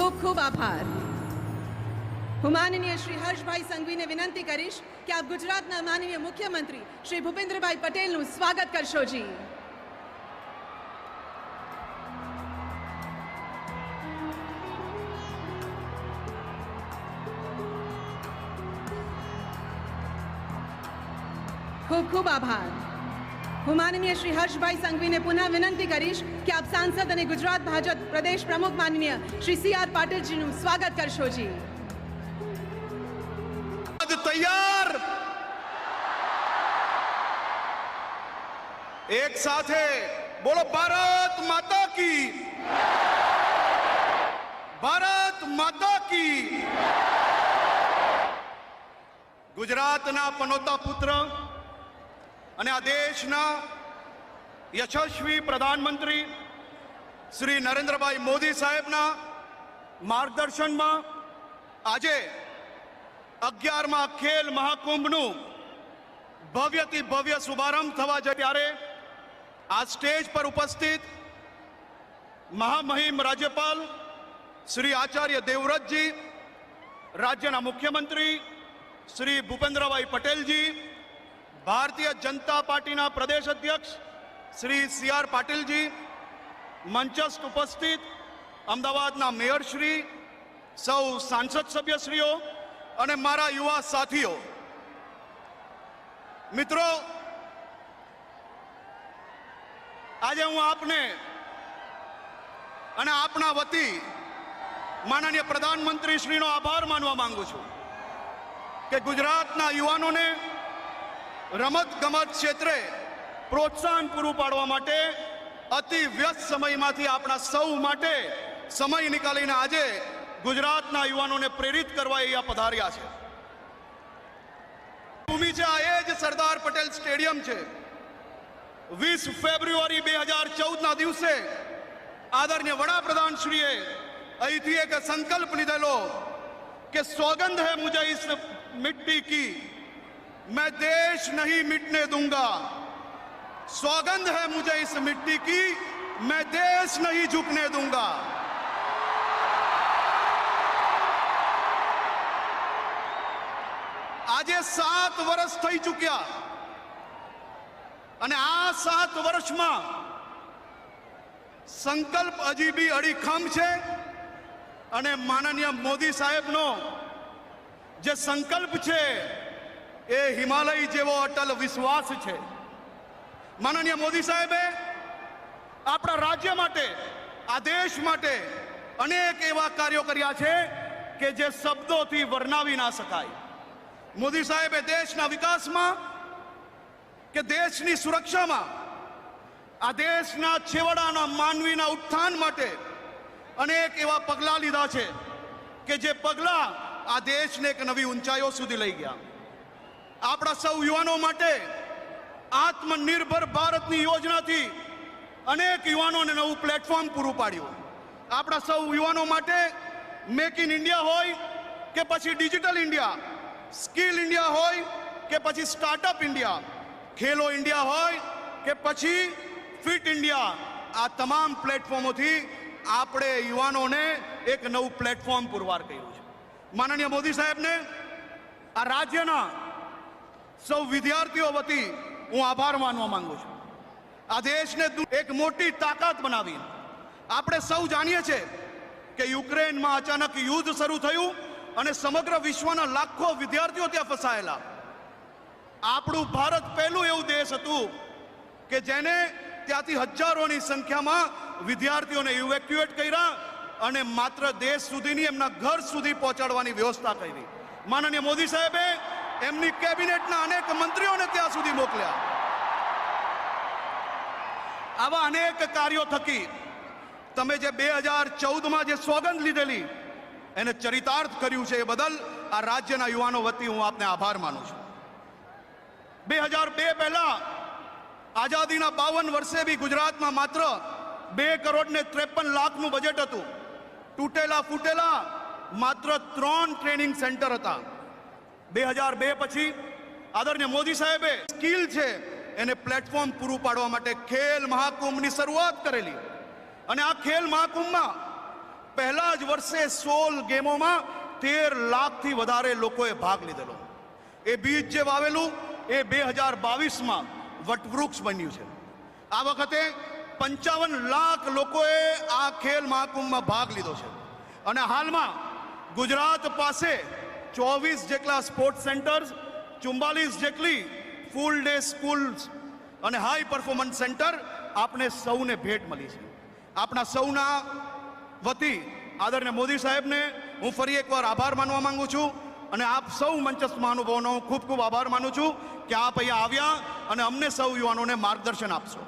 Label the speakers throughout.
Speaker 1: खूब खूब आभार। હું માનનીય શ્રી હર્ષભાઈ સંઘવીને વિનંતી કરીશ કે આપ ગુજરાતના માનનીય મુખ્યમંત્રી શ્રી ભૂપેન્દ્રભાઈ પટેલનું સ્વાગત કરશો જી। ખૂબ ખૂબ આભાર। હું માનનીય શ્રી હર્ષભાઈ સંઘવીને પુનઃ વિનંતી કરીશ કે આપ સાંસદ અને ગુજરાત ભાજપ પ્રદેશ પ્રમુખ માનનીય શ્રી સી.આર. પાટીલજીનું સ્વાગત કરશો જી।
Speaker 2: तैयार एक साथ है, बोलो भारत माता की, भारत माता की। गुजरातना पनोता पुत्र અને આ દેશના યશસ્વી પ્રધાનમંત્રી શ્રી નરેન્દ્રભાઈ મોદી સાહેબના માર્ગદર્શનમાં આજે 11મા ખેલ મહાકુંભનું ભવ્યથી ભવ્ય શુભારંભ થવા જાય ત્યારે આ સ્ટેજ પર ઉપસ્થિત મહામહિમ રાજ્યપાલ શ્રી આચાર્ય દેવવ્રતજી, રાજ્યના મુખ્યમંત્રી શ્રી ભૂપેન્દ્રભાઈ પટેલજી, ભારતીય જનતા પાર્ટીના પ્રદેશ અધ્યક્ષ શ્રી સી.આર. પાટીલજી, મંચસ્થ ઉપસ્થિત અમદાવાદના મેયરશ્રી, સૌ સાંસદ સભ્યશ્રીઓ અને મારા યુવા સાથીઓ, મિત્રો, આજે હું આપને અને આપના વતી માનનીય પ્રધાનમંત્રી શ્રીનો આભાર માનવા માંગુ છું કે ગુજરાતના યુવાનોને રમત ગમત ક્ષેત્રે પ્રોત્સાહન પૂરું પાડવા માટે અતિ વ્યસ્ત સમયમાંથી આપણા સૌ માટે સમય નીકાળીને આજે ગુજરાતના યુવાનોને પ્રેરિત કરવા અહીંયા પધાર્યા છે। ભૂમિ છે આ એ જ સરદાર પટેલ સ્ટેડિયમ છે। 20 ફેબ્રુઆરી 2014ના દિવસે આદરણીય વડાપ્રધાન શ્રીએ અહીંથી એક સંકલ્પ લીધેલો કે સોગંદ હૈ મુझे इस मिट्टी की, मैं देश नहीं मिटने दूंगा। सौगंध है मुझे इस मिट्टी की, मैं देश नहीं झुकने दूंगा। આજે 7 વર્ષ થઈ ચૂક્યા અને આ 7 વર્ષમાં સંકલ્પ હજી બી અડીખમ છે અને માનનીય મોદી સાહેબનો જે સંકલ્પ છે એ હિમાલય જેવો અટલ વિશ્વાસ છે। માનનીય મોદી સાહેબે આપણા રાજ્ય માટે, આ દેશ માટે અનેક એવા કાર્યો કર્યા છે કે જે શબ્દોથી વર્ણવી ના શકાય। મોદી સાહેબે દેશના વિકાસમાં કે દેશની સુરક્ષામાં, આ દેશના છેવાડાના માનવીના ઉત્થાન માટે અનેક એવા પગલાં લીધા છે કે જે પગલાં આ દેશને એક નવી ઊંચાઈઓ સુધી લઈ ગયા। આપણા સૌ યુવાનો માટે આત્મનિર્ભર ભારતની યોજનાથી અનેક યુવાનોને નવું પ્લેટફોર્મ પૂરું પાડ્યું। આપણા સૌ યુવાનો માટે મેક ઇન ઇન્ડિયા હોય કે પછી ડિજિટલ ઇન્ડિયા, સ્કિલ ઇન્ડિયા હોય કે પછી સ્ટાર્ટઅપ ઇન્ડિયા, ખેલો ઇન્ડિયા હોય કે પછી ફિટ ઇન્ડિયા, આ તમામ પ્લેટફોર્મોથી આપણે યુવાનોને એક નવું પ્લેટફોર્મ પુરવાર કર્યું છે। માનનીય મોદી સાહેબને આ રાજ્યના સૌ વિદ્યાર્થીઓ વતી હું આભાર માનવા માંગુ છું। આ દેશને એક મોટી તાકાત બનાવી। આપણે સૌ જાણીએ છીએ કે યુક્રેનમાં અચાનક યુદ્ધ શરૂ થયું અને સમગ્ર વિશ્વના લાખો વિદ્યાર્થીઓ ત્યાં ફસાયેલા। આપણું ભારત પહેલું એવું દેશ હતું કે જેને ત્યાંથી હજારોની સંખ્યામાં વિદ્યાર્થીઓને ઇવેક્યુએટ કર્યા અને માત્ર દેશ સુધીની એમના ઘર સુધી પહોંચાડવાની વ્યવસ્થા કરી। માનનીય મોદી સાહેબે એમની કેબિનેટના અનેક મંત્રીઓને ત્યાં સુધી મોકલ્યા। આવા અનેક કાર્યો થકી તમે જે 2014માં જે સોગંદ લીધેલી એને ચરિતાર્થ કર્યું છે, એ બદલ આ રાજ્યના યુવાનો વતી હું આપને આભાર માનું છું। 2002 પહેલા આઝાદીના 52 વર્ષે બી ગુજરાતમાં માત્ર 2,53,00,000નું બજેટ હતું। તૂટેલા ફૂટેલા માત્ર 3 ટ્રેનિંગ સેન્ટર હતા। 2002 પછી આદરણીય મોદી સાહેબે સ્કિલ છે એને પ્લેટફોર્મ પૂરું પાડવા માટે ખેલ મહાકુંભની શરૂઆત કરેલી અને આ ખેલ મહાકુંભમાં પહેલા જ વર્ષે 16 ગેમોમાં 13 લાખથી વધારે લોકોએ ભાગ લીધેલો. એ બીજ જે વાવેલું એ 2022માં વટવૃક્ષ બન્યું છે. આ વખતે 55 લાખ લોકોએ આ ખેલ મહાકુંભમાં ભાગ લીધો છે. અને હાલમાં ગુજરાત પાસે 24 જેટલા સ્પોર્ટ્સ સેન્ટર્સ, 44 જેટલી ફૂલ ડે સ્કૂલ્સ અને હાઈ પરફોર્મન્સ સેન્ટર આપણે સૌને ભેટ મળી છે. આપણા સૌના વતી આદરણીય મોદી સાહેબને હું ફરી એકવાર આભાર માનવા માંગુ છું અને આપ સૌ મંચસ્થ મહાનુભાવોનો ખૂબ ખૂબ આભાર માનું છું કે આપ અહીંયા આવ્યા અને અમને સૌ યુવાનોને માર્ગદર્શન આપશો.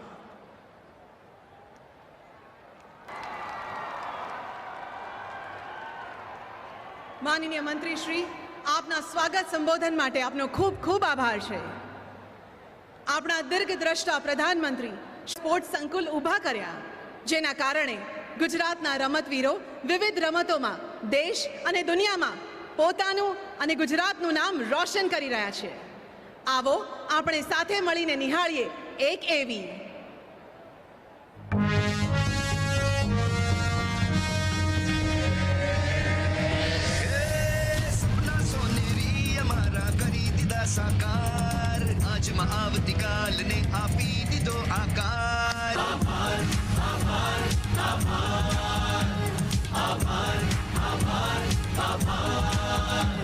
Speaker 1: માનનીય મંત્રી શ્રી, આપના સ્વાગત સંબોધન માટે આપનો ખૂબ ખૂબ આભાર છે. આપણા દીર્ઘદ્રષ્ટા પ્રધાનમંત્રી સ્પોર્ટ્સ સંકુલ ઊભા કર્યા, જેના કારણે ગુજરાતના રમતવીરો વિવિધ રમતોમાં દેશ અને દુનિયામાં પોતાનું અને ગુજરાતનું નામ રોશન કરી રહ્યા છે. આવો આપણે સાથે મળીને નિહાળીએ એક એવી
Speaker 3: સાકાર આજમાં આવતીકાલને આપી દીધો આકાર. આભાર આભાર આભાર આભાર આભાર આભાર.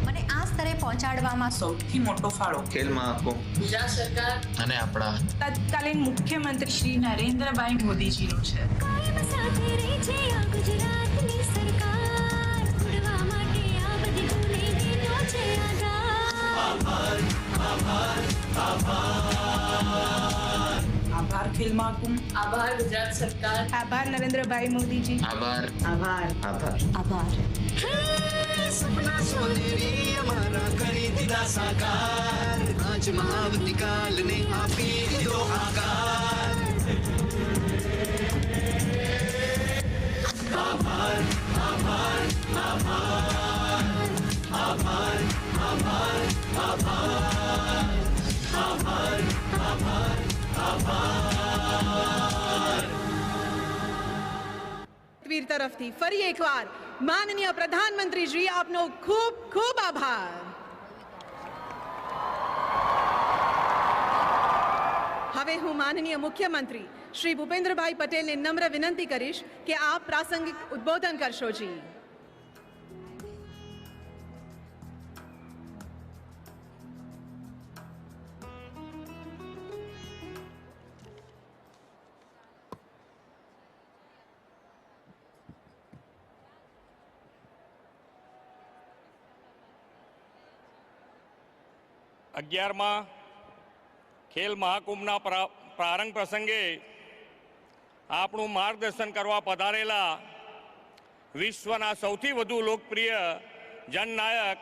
Speaker 4: મને આ સ્તરે પહોંચાડવામાં
Speaker 5: સૌથી મોટો ફાળો
Speaker 6: ખેલ મહાકુંભ
Speaker 5: ગુજરાત સરકાર
Speaker 6: અને આપણા
Speaker 5: તત્કાલીન મુખ્યમંત્રી શ્રી નરેન્દ્રભાઈ મોદીજીનું છે.
Speaker 7: કાયમ સાથે રહે છે આ ગુજરાતની સરકાર, ઉડવા માટે આ બધી ભૂલે દીધો છે
Speaker 3: આભાર આભાર આભાર.
Speaker 5: આભાર ખેલ મહાકુંભ,
Speaker 8: આભાર ગુજરાત સરકાર,
Speaker 5: આભાર નરેન્દ્રભાઈ મોદીજી,
Speaker 6: આભાર
Speaker 5: આભાર
Speaker 6: આભાર
Speaker 4: આભાર.
Speaker 3: સપના સોનેરી અમારા કરી દીધા સાકાર આજમાં આવતીકાલને આપી દીધો આકાર. આભાર આભાર આભાર આભાર આભાર આભાર આભાર આભાર આભાર.
Speaker 1: વીર તરફથી ફરી એકવાર માનનીય પ્રધાનમંત્રીજી, આપનો ખૂબ ખૂબ આભાર. હવે હું માનનીય મુખ્યમંત્રી શ્રી ભૂપેન્દ્રભાઈ પટેલને નમ્ર વિનંતી કરીશ કે આપ પ્રાસંગિક ઉદ્બોધન કરશો. જી.
Speaker 9: અગિયારમાં ખેલ મહાકુંભના પ્રારંભ પ્રસંગે આપણું માર્ગદર્શન કરવા પધારેલા વિશ્વના સૌથી વધુ લોકપ્રિય જનનાયક,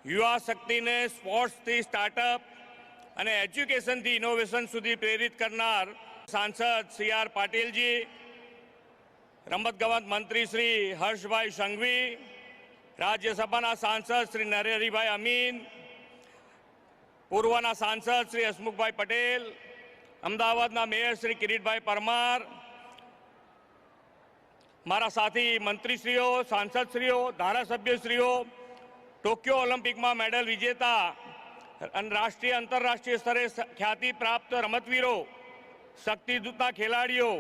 Speaker 9: યુવા શક્તિને સ્પોર્ટ્સથી સ્ટાર્ટઅપ અને એજ્યુકેશનથી ઇનોવેશન સુધી પ્રેરિત કરનાર સાંસદ સી આર પાટીલજી, રમતગમત મંત્રી શ્રી હર્ષભાઈ સંઘવી, રાજ્યસભાના સાંસદ શ્રી નરહરિભાઈ અમીન, પૂર્વના સાંસદ શ્રી હસમુખભાઈ પટેલ, અમદાવાદના મેયર શ્રી કિરીટભાઈ પરમાર, મારા સાથી મંત્રીશ્રીઓ, સાંસદશ્રીઓ, ધારાસભ્યશ્રીઓ, ટોક્યો ઓલિમ્પિકમાં મેડલ વિજેતા અને રાષ્ટ્રીય આંતરરાષ્ટ્રીય સ્તરે ખ્યાતિ પ્રાપ્ત રમતવીરો, શક્તિદૂતના ખેલાડીઓ,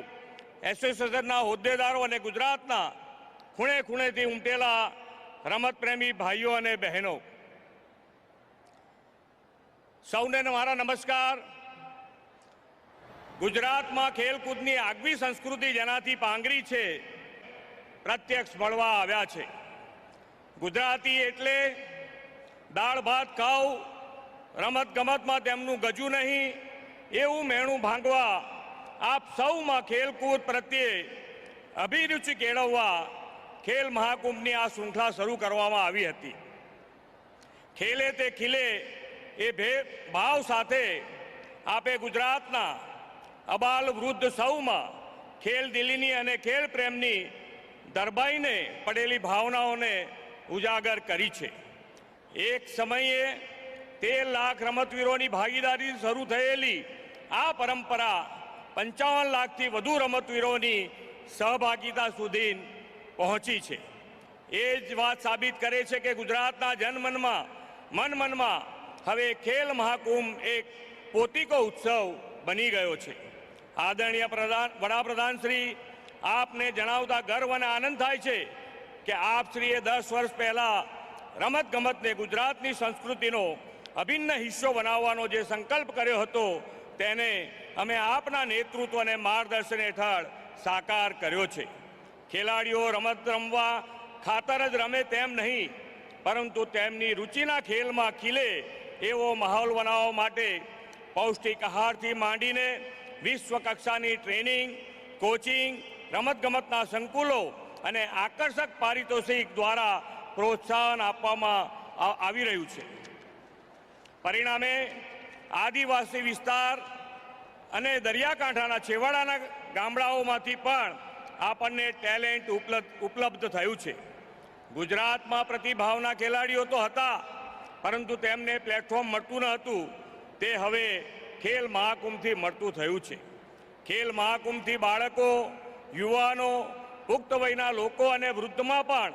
Speaker 9: એસોસિએશનના હોદ્દેદારો અને ગુજરાતના ખૂણે ખૂણેથી ઉમટેલા રમતપ્રેમી ભાઈઓ અને બહેનો, સૌને મારા નમસ્કાર. ગુજરાતમાં ખેલકૂદની આગવી સંસ્કૃતિ જેનાથી પાંગરી છે, પ્રત્યક્ષ મળવા આવ્યા છે. ગુજરાતી એટલે દાળ ભાત ખાવ, રમત ગમતમાં તેમનું ગજુ નહીં, એવું મેણું ભાંગવા આપ સૌમાં ખેલકૂદ પ્રત્યે અભિરુચિ કેળવવા ખેલ મહાકુંભની આ શૃંખલા શરૂ કરવામાં આવી હતી. ખેલે તે ખીલે એ ભાવ સાથે આપે ગુજરાતના અબાલ વૃદ્ધ સૌમાં ખેલ દિલીની અને ખેલ પ્રેમની દરબાઈને પડેલી ભાવનાઓને ઉજાગર કરી છે. એક સમયે 13 લાખ રમતવીરોની ભાગીદારી શરૂ થયેલી આ પરંપરા 55 લાખથી વધુ રમતવીરોની સહભાગિતા સુધી પહોંચી છે. એ જ વાત સાબિત કરે છે કે ગુજરાતના મનમાં હવે ખેલ મહાકુંભ એક પોતિકો ઉત્સવ બની ગયો છે. આદરણીય વડાપ્રધાન શ્રી, આપને જણાવતા ગર્વ અને આનંદ થાય છે કે આપશ્રીએ 10 વર્ષ પહેલા રમતગમતને ગુજરાતની સંસ્કૃતિનો અભિન્ન હિસ્સો બનાવવાનો જે સંકલ્પ કર્યો હતો તેને અમે આપના નેતૃત્વ અને માર્ગદર્શન હેઠળ સાકાર કર્યો છે. ખેલાડીઓ રમત રમવા ખાતર જ રમે તેમ નહીં, પરંતુ તેમની રુચિના ખેલમાં ખીલે એવો માહોલ બનાવવા માટે પૌષ્ટિક આહારથી માંડીને વિશ્વ કક્ષાની ટ્રેનિંગ, કોચિંગ, રમતગમતના સંકુલો અને આકર્ષક પારિતોષિક દ્વારા પ્રોત્સાહન આપવામાં આવી રહ્યું છે. પરિણામે આદિવાસી વિસ્તાર અને દરિયાકાંઠાના છેવાડાના ગામડાઓમાંથી પણ આપણને ટેલેન્ટ ઉપલબ્ધ થયું છે. ગુજરાતમાં પ્રતિભાવના ખેલાડીઓ તો હતા, પરંતુ તેમને પ્લેટફોર્મ મળતું ન હતું. તે હવે ખેલ મહાકુંભથી મળતું થયું છે. ખેલ મહાકુંભથી બાળકો, યુવાનો, પુખ્ત વયના લોકો અને વૃદ્ધમાં પણ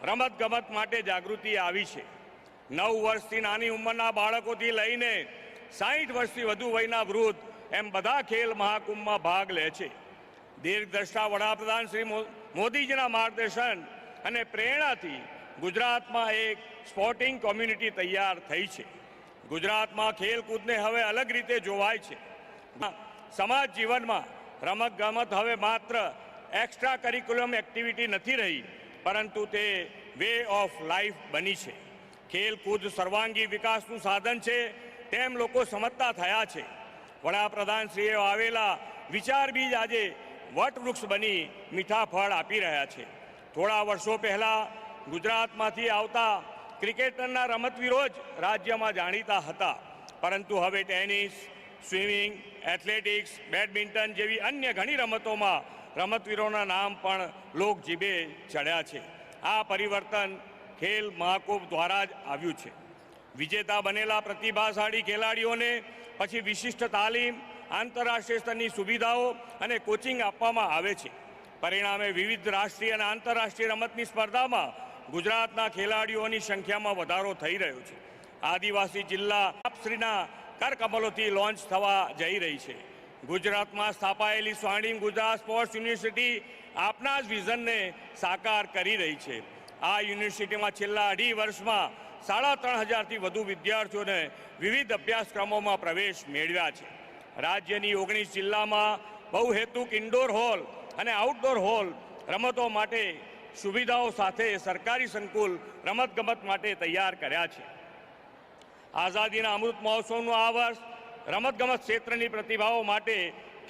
Speaker 9: રમતગમત માટે જાગૃતિ આવી છે. 9 વર્ષથી નાની ઉંમરના બાળકોથી લઈને 60 વર્ષથી વધુ વયના વૃદ્ધ એમ બધા ખેલ મહાકુંભમાં ભાગ લે છે. દીર્ઘદ્રષ્ટા વડાપ્રધાન શ્રી મોદીજીના માર્ગદર્શન અને પ્રેરણાથી ગુજરાતમાં એક સ્પોર્ટિંગ કોમ્યુનિટી તૈયાર થઈ છે. ગુજરાતમાં ખેલકૂદને હવે અલગ રીતે જોવાય છે. સમાજ જીવનમાં રમતગમત હવે માત્ર એક્સ્ટ્રા કરિક્યુલમ એક્ટિવિટી નથી રહી, પરંતુ તે વે ઓફ લાઈફ બની છે. ખેલકૂદ સર્વાંગી વિકાસનું સાધન છે તેમ લોકો સમજતા થયા છે. વડાપ્રધાનશ્રીએ આવેલા વિચાર બીજ આજે વટવૃક્ષ બની મીઠા ફળ આપી રહ્યા છે. થોડા વર્ષો પહેલા ગુજરાતમાંથી આવતા ક્રિકેટરના રમતવીરો જ રાજ્યમાં જાણીતા હતા, પરંતુ હવે ટેનિસ, સ્વિમિંગ, એથ્લેટિક્સ, બેડમિન્ટન જેવી અન્ય ઘણી રમતોમાં રમતવીરોના નામ પણ લોકજીભે ચડ્યા છે. આ પરિવર્તન ખેલ મહાકુંભ દ્વારા જ આવ્યું છે. વિજેતા બનેલા પ્રતિભાશાળી ખેલાડીઓને પછી વિશિષ્ટ તાલીમ, આંતરરાષ્ટ્રીય સ્તરની સુવિધાઓ અને કોચિંગ આપવામાં આવે છે. પરિણામે વિવિધ રાષ્ટ્રીય અને આંતરરાષ્ટ્રીય રમતની સ્પર્ધામાં ગુજરાતના ખેલાડીઓની સંખ્યામાં વધારો થઈ રહ્યો છે. આદિવાસી જિલ્લા આપશ્રીના કરકમલોથી લોન્ચ થવા જઈ રહી છે. ગુજરાતમાં સ્થાપાયેલી સ્વર્ણિમ ગુજરાત સ્પોર્ટ્સ યુનિવર્સિટી આપના જ વિઝનને સાકાર કરી રહી છે. આ યુનિવર્સિટીમાં છેલ્લા 2.5 વર્ષમાં 3,500થી વધુ વિદ્યાર્થીઓને વિવિધ અભ્યાસક્રમોમાં પ્રવેશ મેળવ્યા છે. રાજ્યની 19 જિલ્લામાં બહુહેતુક ઇન્ડોર હોલ અને આઉટડોર હોલ રમતો માટે સુવિધાઓ સાથે સરકારી સંકુલ રમતગમત માટે તૈયાર કર્યા છે. આઝાદીના અમૃત મહોત્સવનું આ વર્ષ રમતગમત ક્ષેત્રની પ્રતિભાઓ માટે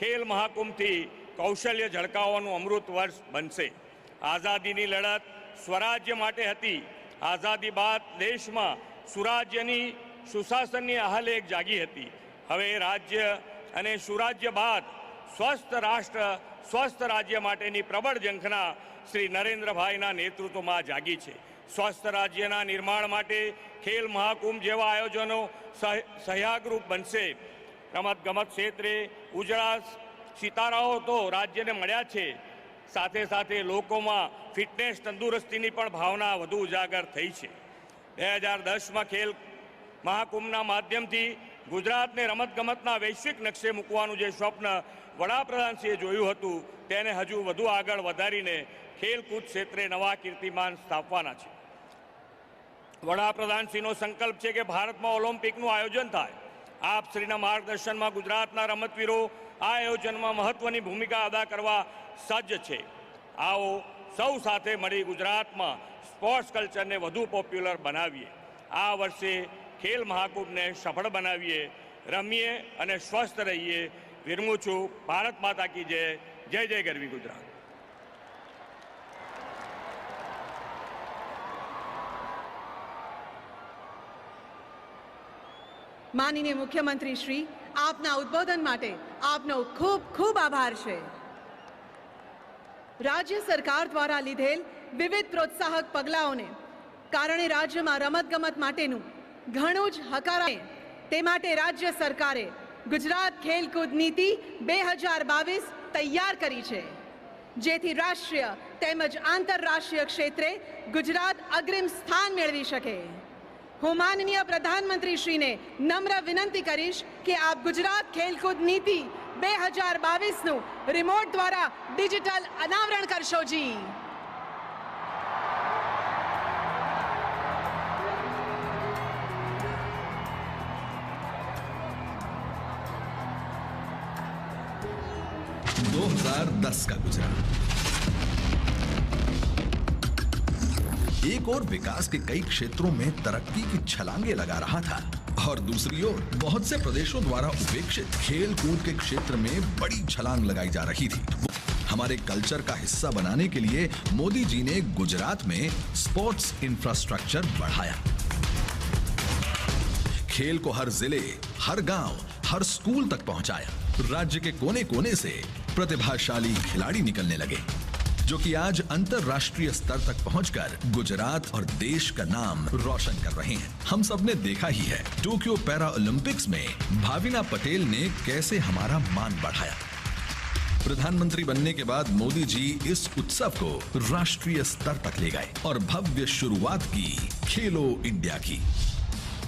Speaker 9: ખેલ મહાકુંભથી કૌશલ્ય ઝળકાવવાનું અમૃત વર્ષ બનશે. આઝાદીની લડત સ્વરાજ્ય માટે હતી. આઝાદી બાદ દેશમાં સુરાજ્યની સુશાસનની આહલેખ જાગી હતી. હવે રાજ્ય અને સુરાજ્ય બાદ સ્વસ્થ રાષ્ટ્ર, સ્વસ્થ રાજ્ય માટેની પ્રબળ ઝંખના શ્રી નરેન્દ્રભાઈના નેતૃત્વમાં જાગી છે. સ્વસ્થ રાજ્યના નિર્માણ માટે ખેલ મહાકુંભ જેવા આયોજનો સહયાગરૂપ બનશે. રમતગમત ક્ષેત્રે ઉજળા સિતારાઓ તો રાજ્યને મળ્યા છે, સાથે સાથે લોકોમાં ફિટનેસ, તંદુરસ્તીની પણ ભાવના વધુ ઉજાગર થઈ છે. 2010માં ખેલ મહાકુંભના માધ્યમથી ગુજરાતને રમતગમતના વૈશ્વિક નકશે મૂકવાનું જે સ્વપ્ન વડાપ્રધાનશ્રીએ જોયું હતું તેને હજુ વધુ આગળ વધારીને ખેલકૂદ ક્ષેત્રે નવા કીર્તિમાન સ્થાપવાના છે. વડાપ્રધાનશ્રીનો સંકલ્પ છે કે ભારતમાં ઓલિમ્પિકનું આયોજન થાય. આપશ્રીના માર્ગદર્શનમાં ગુજરાતના રમતવીરો આ આયોજનમાં મહત્વની ભૂમિકા અદા કરવા સજ્જ છે. આવો સૌ સાથે મળી ગુજરાતમાં સ્પોર્ટ્સ કલ્ચરને વધુ પોપ્યુલર બનાવીએ. આ વર્ષે ખેલ મહાકુંભને સફળ બનાવીએ, રમીએ અને સ્વસ્થ રહીએ. વિરમું છું. ભારત માતા કી જય. જય જય ગરવી ગુજરાત.
Speaker 1: માનનીય મુખ્યમંત્રી શ્રી, આપના ઉદ્બોધન માટે આપનો ખૂબ ખૂબ આભાર છે. રાજ્ય સરકાર દ્વારા લીધેલ વિવિધ પ્રોત્સાહક પગલાઓને કારણે રાજ્યમાં રમતગમત માટેનું ઘણું જ હકારાત્મક. તે માટે રાજ્ય સરકારે ગુજરાત ખેલકૂદ નીતિ 2022 તૈયાર કરી છે. જેથી રાષ્ટ્રીય તેમજ આંતરરાષ્ટ્રીય ક્ષેત્રે ગુજરાત અગ્રીમ સ્થાન મેળવી શકે. હું માનનીય પ્રધાનમંત્રીશ્રીને નમ્ર વિનંતી કરીશ કે આપ ગુજરાત ખેલકૂદ નીતિ 2022નું રિમોટ દ્વારા ડિજિટલ અનાવરણ કરશો જી.
Speaker 6: का गुजरात एक और विकास के कई क्षेत्रों में तरक्की की छलांगे लगा रहा था और दूसरी ओर बहुत से प्रदेशों द्वारा उपेक्षित खेल कूद के क्षेत्र में बड़ी छलांग लगाई जा रही थी. हमारे कल्चर का हिस्सा बनाने के लिए मोदी जी ने गुजरात में स्पोर्ट्स इंफ्रास्ट्रक्चर बढ़ाया. खेल को हर जिले, हर गांव, हर स्कूल तक पहुंचाया. राज्य के कोने कोने से प्रतिभाशाली खिलाड़ी निकलने लगे जो कि आज अंतरराष्ट्रीय स्तर तक पहुंचकर गुजरात और देश का नाम रोशन कर रहे हैं. हम सब ने देखा ही है टोक्यो पैरा ओलंपिक्स में भाविना पटेल ने कैसे हमारा मान बढ़ाया. प्रधानमंत्री बनने के बाद मोदी जी इस उत्सव को राष्ट्रीय स्तर तक ले गए और भव्य शुरुआत की खेलो इंडिया की.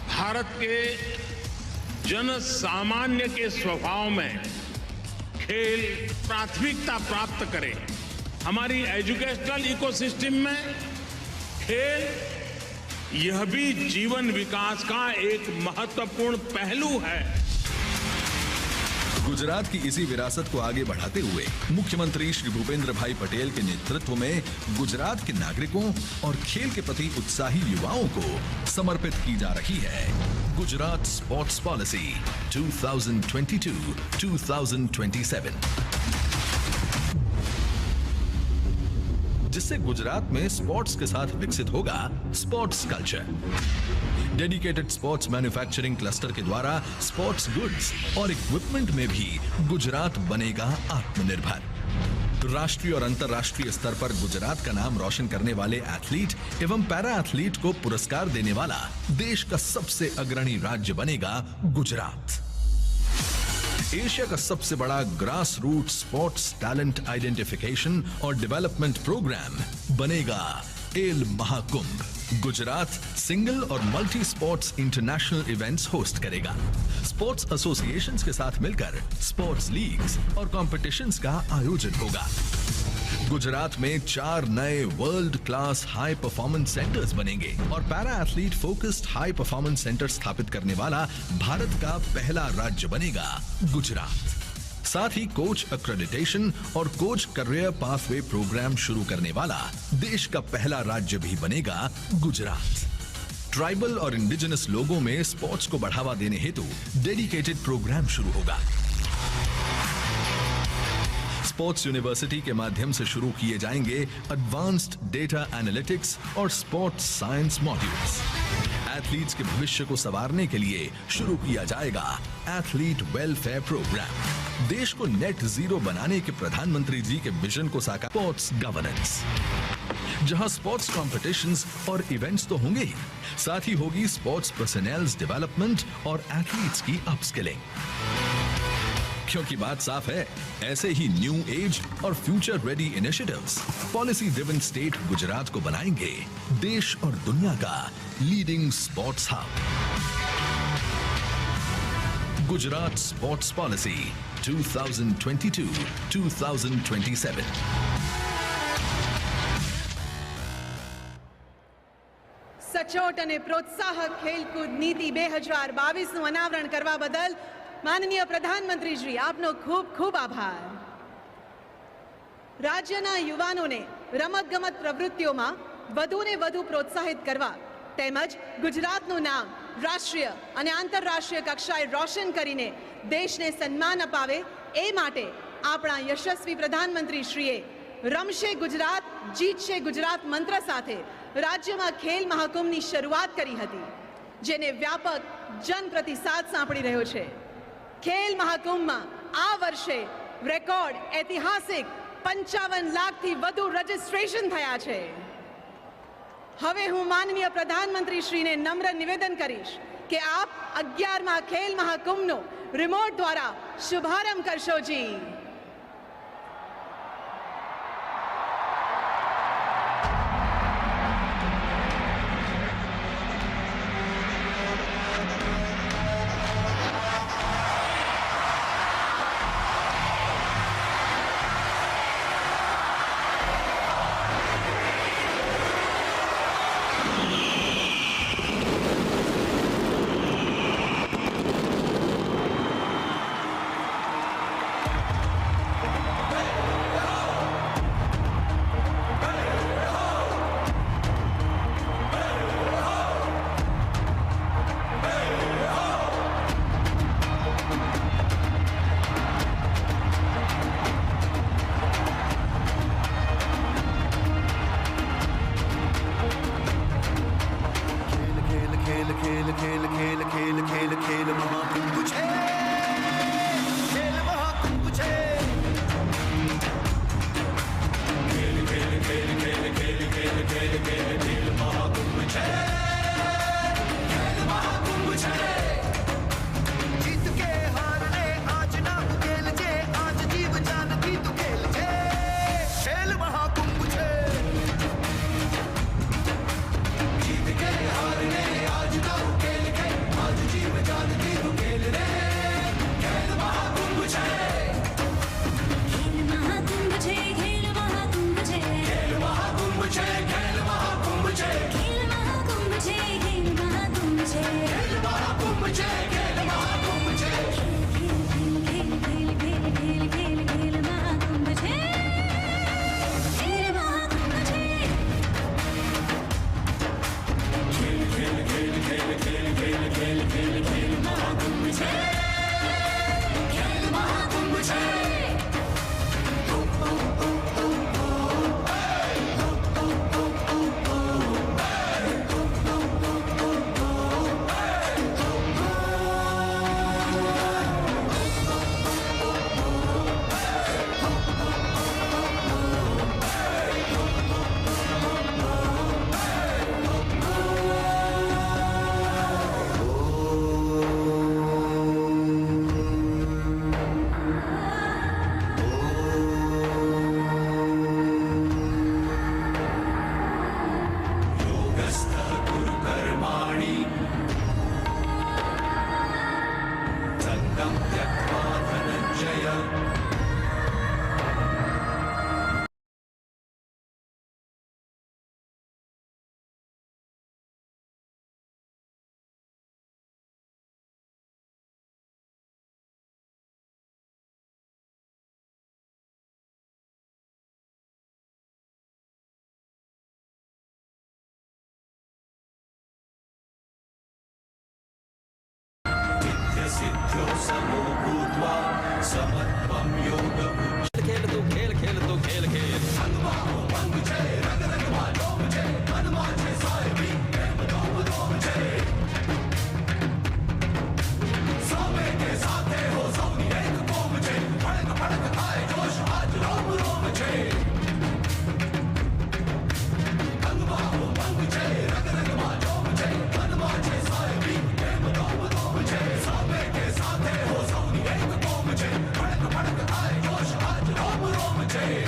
Speaker 8: भारत के जन सामान्य के स्वभाव में खेल प्राथमिकता प्राप्त करे. हमारी एजुकेशनल इकोसिस्टम में खेल यह भी जीवन विकास का एक महत्वपूर्ण पहलू है.
Speaker 6: गुजरात की इसी विरासत को आगे बढ़ाते हुए मुख्यमंत्री श्री भूपेंद्र भाई पटेल के नेतृत्व में गुजरात के नागरिकों और खेल के प्रति उत्साही युवाओं को समर्पित की जा रही है गुजरात स्पोर्ट्स पॉलिसी 2022-2027, जिससे गुजरात में स्पोर्ट्स के साथ विकसित होगा sports culture. Dedicated sports manufacturing cluster के द्वारा स्पोर्ट्स गुड्स और इक्विपमेंट में भी गुजरात बनेगा आत्मनिर्भर. राष्ट्रीय और अंतर्राष्ट्रीय स्तर पर गुजरात का नाम रोशन करने वाले एथलीट एवं पैरा एथलीट को पुरस्कार देने वाला देश का सबसे अग्रणी राज्य बनेगा गुजरात. एशिया का सबसे बड़ा grass root sports talent identification और डेवलपमेंट प्रोग्राम बनेगा खेल महाकुंभ. गुजरात सिंगल और multi sports international events host करेगा. स्पोर्ट्स एसोसिएशंस के साथ मिलकर स्पोर्ट्स लीग्स और कॉम्पिटिशन्स का आयोजन होगा. गुजरात में 4 नए world class high performance centres बनेंगे और para athlete focused high performance centre स्थापित करने वाला भारत का पहला राज्य बनेगा गुजरात. साथ ही कोच एक्रेडिटेशन और कोच करियर पाथवे प्रोग्राम शुरू करने वाला देश का पहला राज्य भी बनेगा गुजरात. ट्राइबल और इंडिजिनस लोगों में स्पोर्ट्स को बढ़ावा देने हेतु डेडिकेटेड प्रोग्राम शुरू होगा. स्पोर्ट्स यूनिवर्सिटी के माध्यम से शुरू किए जाएंगे एडवांस्ड डेटा एनालिटिक्स और स्पोर्ट्स साइंस मॉड्यूल्स. एथलीट्स के भविष्य को संवारने के लिए शुरू किया जाएगा एथलीट वेलफेयर प्रोग्राम. देश को नेट जीरो बनाने के प्रधानमंत्री जी के विजन को साकार स्पोर्ट्स गवर्नेंस, जहां स्पोर्ट्स कॉम्पिटिशन्स और इवेंट्स तो होंगे ही, साथ ही होगी स्पोर्ट्स पर्सनल्स डेवलपमेंट और एथलीट्स की अपस्किलिंग. क्योंकि बात साफ है, ऐसे ही न्यू एज और future ready initiatives policy driven state Gujarat को बनाएंगे देश और दुनिया का leading sports hub. Gujarat sports policy 2022-2027.
Speaker 1: સચોટ અને પ્રોત્સાહક ખેલકૂદ નીતિ 2022નું અનાવરણ કરવા બદલ માનનીય પ્રધાનમંત્રીશ્રી આપનો ખૂબ ખૂબ આભાર. રાજ્યના યુવાનોને રમતગમત પ્રવૃત્તિઓમાં વધુને વધુ પ્રોત્સાહિત કરવા તેમજ ગુજરાતનું નામ રાષ્ટ્રીય અને આંતરરાષ્ટ્રીય કક્ષાએ રોશન કરીને દેશને સન્માન અપાવે એ માટે આપણા યશસ્વી પ્રધાનમંત્રીશ્રીએ રમશે ગુજરાત જીતશે ગુજરાત મંત્ર સાથે રાજ્યમાં ખેલ મહાકુંભની શરૂઆત કરી હતી, જેને વ્યાપક જન પ્રતિસાદ સાંપડી રહ્યો છે. ખેલ મહાકુંભમાં આ વર્ષે રેકોર્ડ ઐતિહાસિક 55 લાખથી વધુ રજિસ્ટ્રેશન થયા છે. હવે હું માનનીય પ્રધાનમંત્રીશ્રીને નમ્ર નિવેદન કરીશ કે આપ 11મા ખેલ મહાકુંભનો રિમોટ દ્વારા શુભારંભ કરશો જી.
Speaker 3: खेल खेल खेल खेल खेल खेल महाकुंभ छे खेल महाकुंभ छे खेल खेल खेल खेल खेल खेल खेल खेल खेल महाकुंभ छे खेल महाकुंभ छे जीत के हारने आज ना उकेल जे आज जीव जान की तू खेल छे खेल महाकुंभ छे जीत के हारने आज ना उकेल के आज जीव जान की तू खेल रे खेल महाकुंभ छे
Speaker 7: खेल महाकुंभ छे खेल महाकुंभ छे
Speaker 3: खेल महाकुंभ छे खेल महाकुंभ छे
Speaker 7: खेल महाकुंभ छे खेल महाकुंभ छे
Speaker 3: खेल महाकुंभ छे खेल महाकुंभ छे
Speaker 7: खेल खेल खेल खेल खेल खेल महाकुंभ छे खेल महाकुंभ छे
Speaker 3: खेल खेल खेल खेल खेल खेल खेल खेल खेल महाकुंभ छे खेल महाकुंभ छे योगस्थः कुरु कर्माणि सङ्गं त्यक्त्वा धनञ्जय सिद्ध्यो समो भूत्वा समत्वं योग खेल तो खेल खेल तो खेल खेल हनुमानो भंग जय रग रग मानो जय हनुमान जय साहिबी प्रेम दोम दोम जय सोमे के साथे हो सौनी एक कोम जय फड़क फड़क खाए जोश आज रोम रोम जय हनुमानो भंग जय रग रग मानो जय हनुमान जय साहिबी प्रेम दोम दोम जय सोमे के साथे हो सौनी एक कोम जय फड़क फड़क खाए जोश आज रोम रोम जय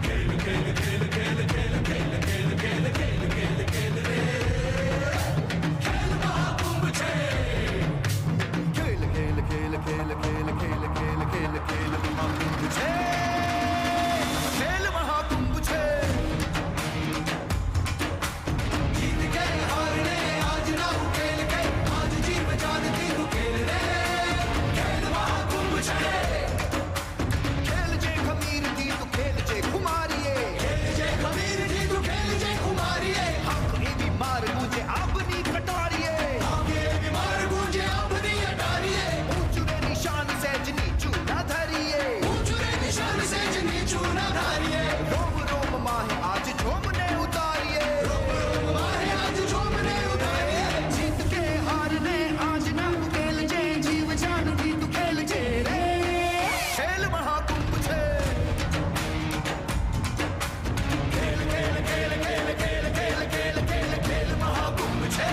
Speaker 3: खेल खेल खेल खेल खेल खेल खेल खेल खेल खेल खेल रे खेल महाकुंभ छे खेल खेल खेल खेल खेल खेल खेल खेल खेल महाकुंभ छे खेल महाकुंभ छे जीत के हारने आज ना उकेल के आज जीव जान की तू खेल रे खेल महाकुंभ छे खेल जे खमीर दी तू खेल जे खुमारिये खेल जे खमीर दी तू खेल जे खुमारिये हक ए बीमार मुझे अपनी कटारिये हक ए बीमार मुझे अपनी अटारिये ऊंचू रे निशान से नीचू ना धरिये ऊंचू रे निशान से नीचू ना धरिये रोम रोम माहे आज झोमने उतारिये रोम रोम माहे आज झोमने उतारिये जीत के हारने आज ना उकेल जे जीव जान की तू खेल जे रे खेल महाकुंभ छे खेल खेल खेल खेल खेल खेल खेल खेल खेल महाकुंभ छे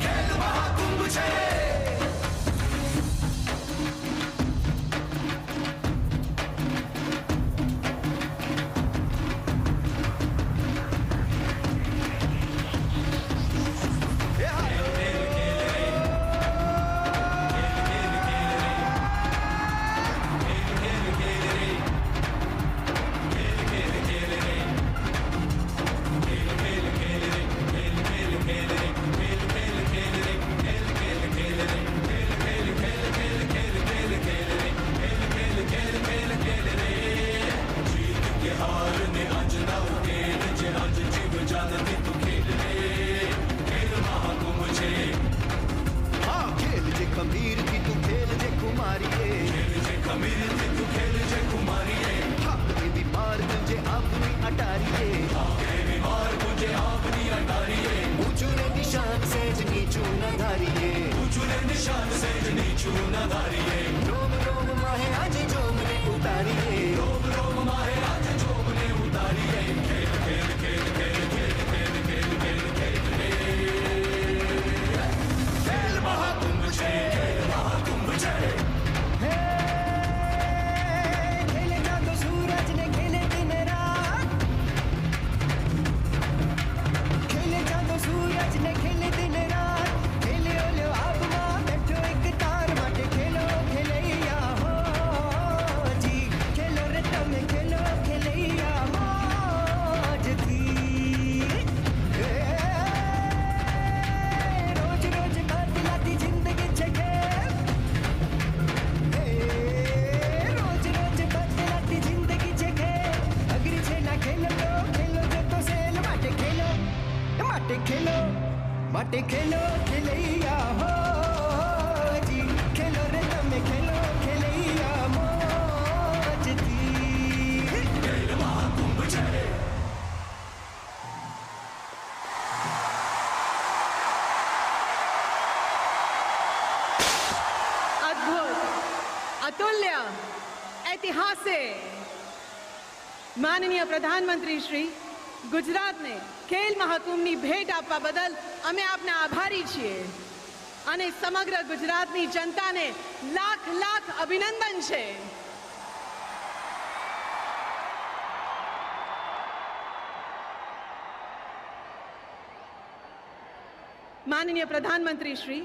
Speaker 3: खेल महाकुंभ छे खमीर की तू खेल जे कुमारिये खेल जे खमीर की तू खेल जे कुमारिये हक ए बीमार तुझे अपनी अटारिये हक ए बीमार तुझे अपनी उतारिए ऊंचे निशान से नीचू न धारिए रोम रोम माहे आज जोमने उतारिए रोम रोम माहे आज जोमने उतारिए खेल खेल खेल खेल खेल खेल खेल खेल खेल खेल महाकुंभ जय खेल महाकुंभ जय खेले जादू सूरज ने खेले दिन रात खेले जादू सूरज ने खेले दिन रात खेले ओलो आप मां बैठो एक तार माटे खेलो खेलैया हो जी खेलो रे तमे खेलो खेलैया मौज थी रोज रोज बदलाती जिंदगी छके रोज रोज बदलाती जिंदगी छके अगरी छे ना खेलो जो तो सेल माटे खेलो खेलैया हो जी खेलो रे तमे खेलो खेलैया मौज थी खेल महाकुंभ जय
Speaker 1: અદ્ભુત, અતુલ્ય, ઐતિહાસિક. માનનીય પ્રધાનમંત્રી શ્રી, ગુજરાતને ખેલ મહાકુંભની ભેટ આપવા બદલ અમે આપના આભારી છીએ અને સમગ્ર ગુજરાતની જનતાને લાખ લાખ અભિનંદન છે. માનનીય પ્રધાનમંત્રી શ્રી,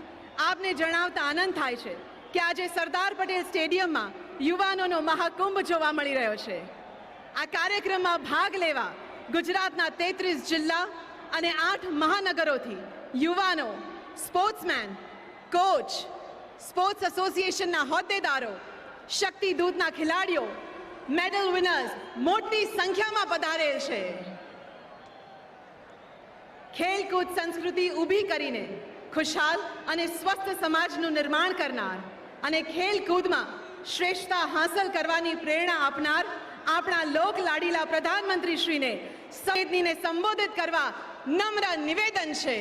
Speaker 1: આપને જણાવતા આનંદ થાય છે કે આજે સરદાર પટેલ સ્ટેડિયમમાં યુવાનોનો મહાકુંભ જોવા મળી રહ્યો છે. આ કાર્યક્રમમાં ભાગ લેવા ગુજરાતના 33 જિલ્લા અને 8 મહાનગરોથી યુવાનો, સ્પોર્ટ્સમેન, કોચ, સ્પોર્ટ્સ એસોસિએશનના હોદ્દેદારો, શક્તિ દૂતના ખેલાડીઓ, મેડલ વિનર્સ મોટી સંખ્યામાં પધારેલ છે. ખેલકૂદ સંસ્કૃતિ ઊભી કરીને ખુશહાલ અને સ્વસ્થ સમાજનું નિર્માણ કરનાર અને ખેલકૂદમાં શ્રેષ્ઠતા હાંસલ કરવાની પ્રેરણા આપનાર આપણા લોક લાડીલા પ્રધાનમંત્રીશ્રીને સંવેદનીને સંબોધિત કરવા નમ્ર નિવેદન છે.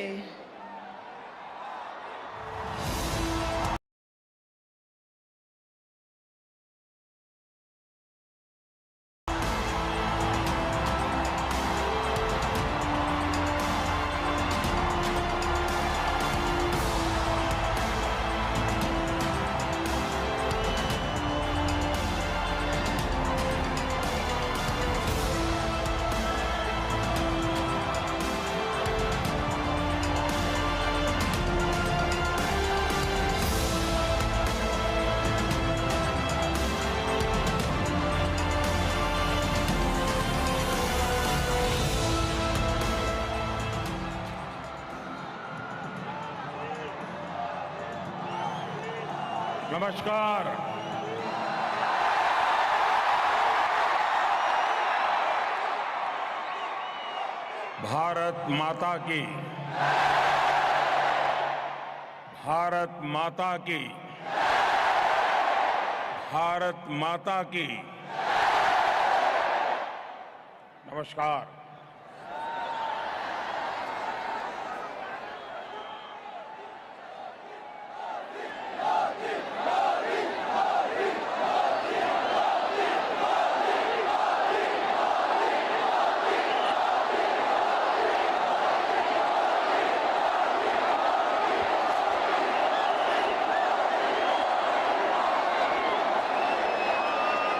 Speaker 8: नमस्कार। भारत माता की, भारत माता की, भारत माता की। नमस्कार।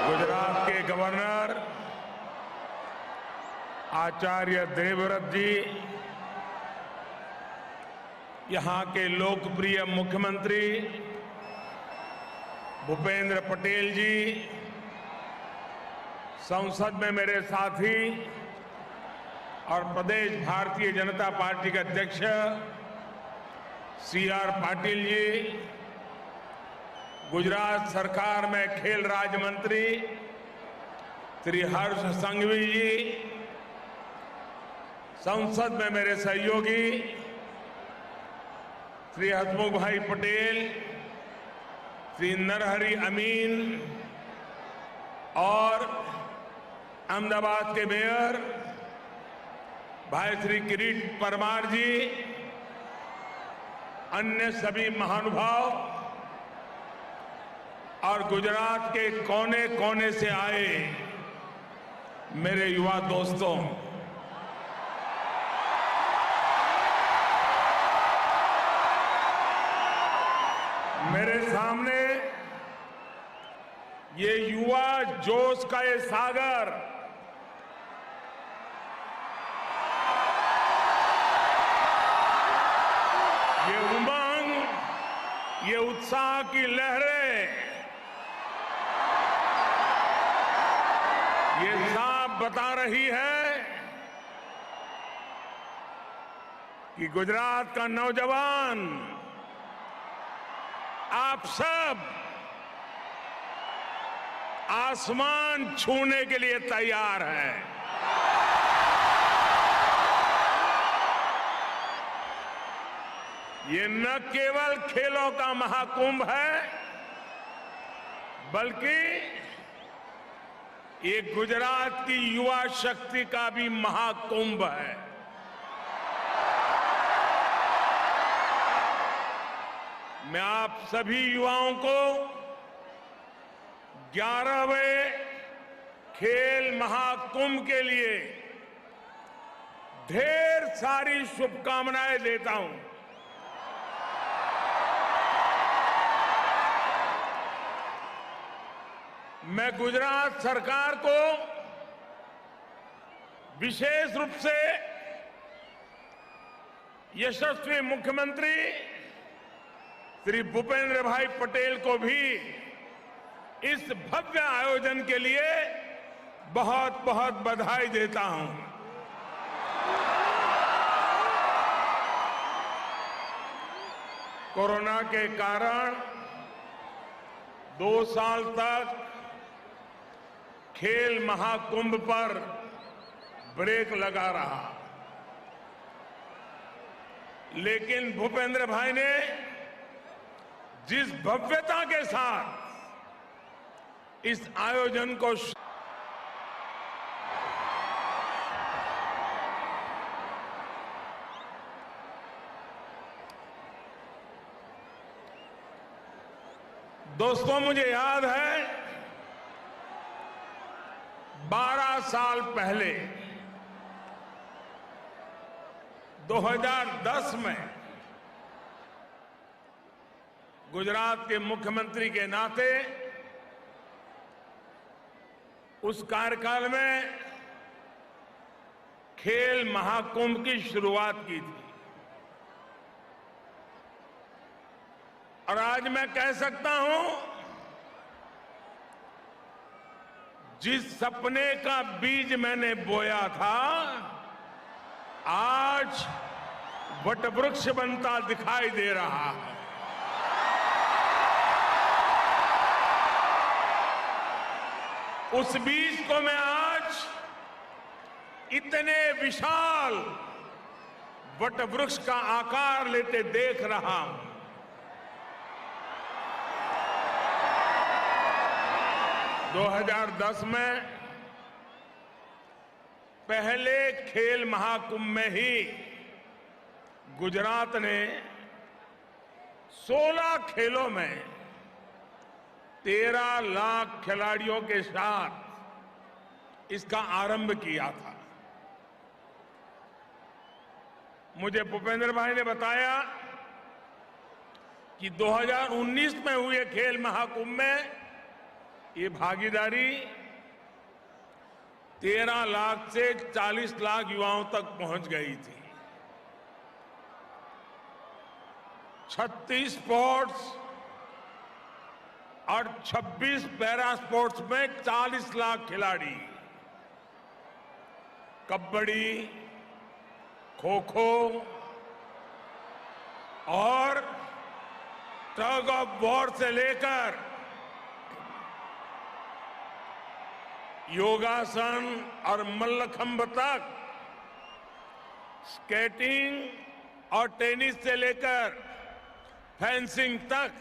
Speaker 8: गुजरात के गवर्नर आचार्य देवव्रत जी, यहां के लोकप्रिय मुख्यमंत्री भूपेंद्र पटेल जी, संसद में मेरे साथी और प्रदेश भारतीय जनता पार्टी के अध्यक्ष CR पाटिल जी, गुजरात सरकार में खेल राज्य मंत्री श्री हर्ष संघवी जी, संसद में मेरे सहयोगी श्री हसमुख भाई पटेल, श्री नरहरि अमीन और अहमदाबाद के मेयर भाई श्री किरीट परमार जी, अन्य सभी महानुभाव और गुजरात के कोने कोने से आए मेरे युवा दोस्तों, मेरे सामने ये युवा जोश का ये सागर ये उमंग, ये उत्साह की लहरें, ये साफ बता रही है कि गुजरात का नौजवान आप सब आसमान छूने के लिए तैयार हैं। ये न केवल खेलों का महाकुंभ है, बल्कि ये गुजरात की युवा शक्ति का भी महाकुंभ है। मैं आप सभी युवाओं को 11वें खेल महाकुंभ के लिए ढेर सारी शुभकामनाएं देता हूं। मैं गुजरात सरकार को विशेष रूप से यशस्वी मुख्यमंत्री श्री भूपेंद्र भाई पटेल को भी इस भव्य आयोजन के लिए बहुत बहुत बधाई देता हूं। कोरोना के कारण 2 साल तक खेल महाकुंभ पर ब्रेक लगा रहा, लेकिन भूपेंद्र भाई ने जिस भव्यता के साथ इस आयोजन को दोस्तों, मुझे याद है 12 साल पहले 2010 में गुजरात के मुख्यमंत्री के नाते उस कार्यकाल में खेल महाकुंभ की शुरुआत की थी। और आज मैं कह सकता हूं, जिस सपने का बीज मैंने बोया था, आज वटवृक्ष बनता दिखाई दे रहा है। उस बीज को मैं आज इतने विशाल वटवृक्ष का आकार लेते देख रहा हूं। दो 2010 में पहले खेल महाकुंभ में ही गुजरात ने 16 खेलों में 13 लाख खिलाड़ियों के साथ इसका आरंभ किया था। मुझे भूपेंद्र भाई ने बताया कि 2019 में हुए खेल महाकुंभ में ये भागीदारी 13 लाख से 40 लाख युवाओं तक पहुंच गई थी। 36 स्पोर्ट्स और 26 पैरा स्पोर्ट्स में 40 लाख खिलाड़ी, कबड्डी, खो खो और टग ऑफ वॉर से लेकर योगासन और मल्लखंब तक, स्केटिंग और टेनिस से लेकर फेंसिंग तक,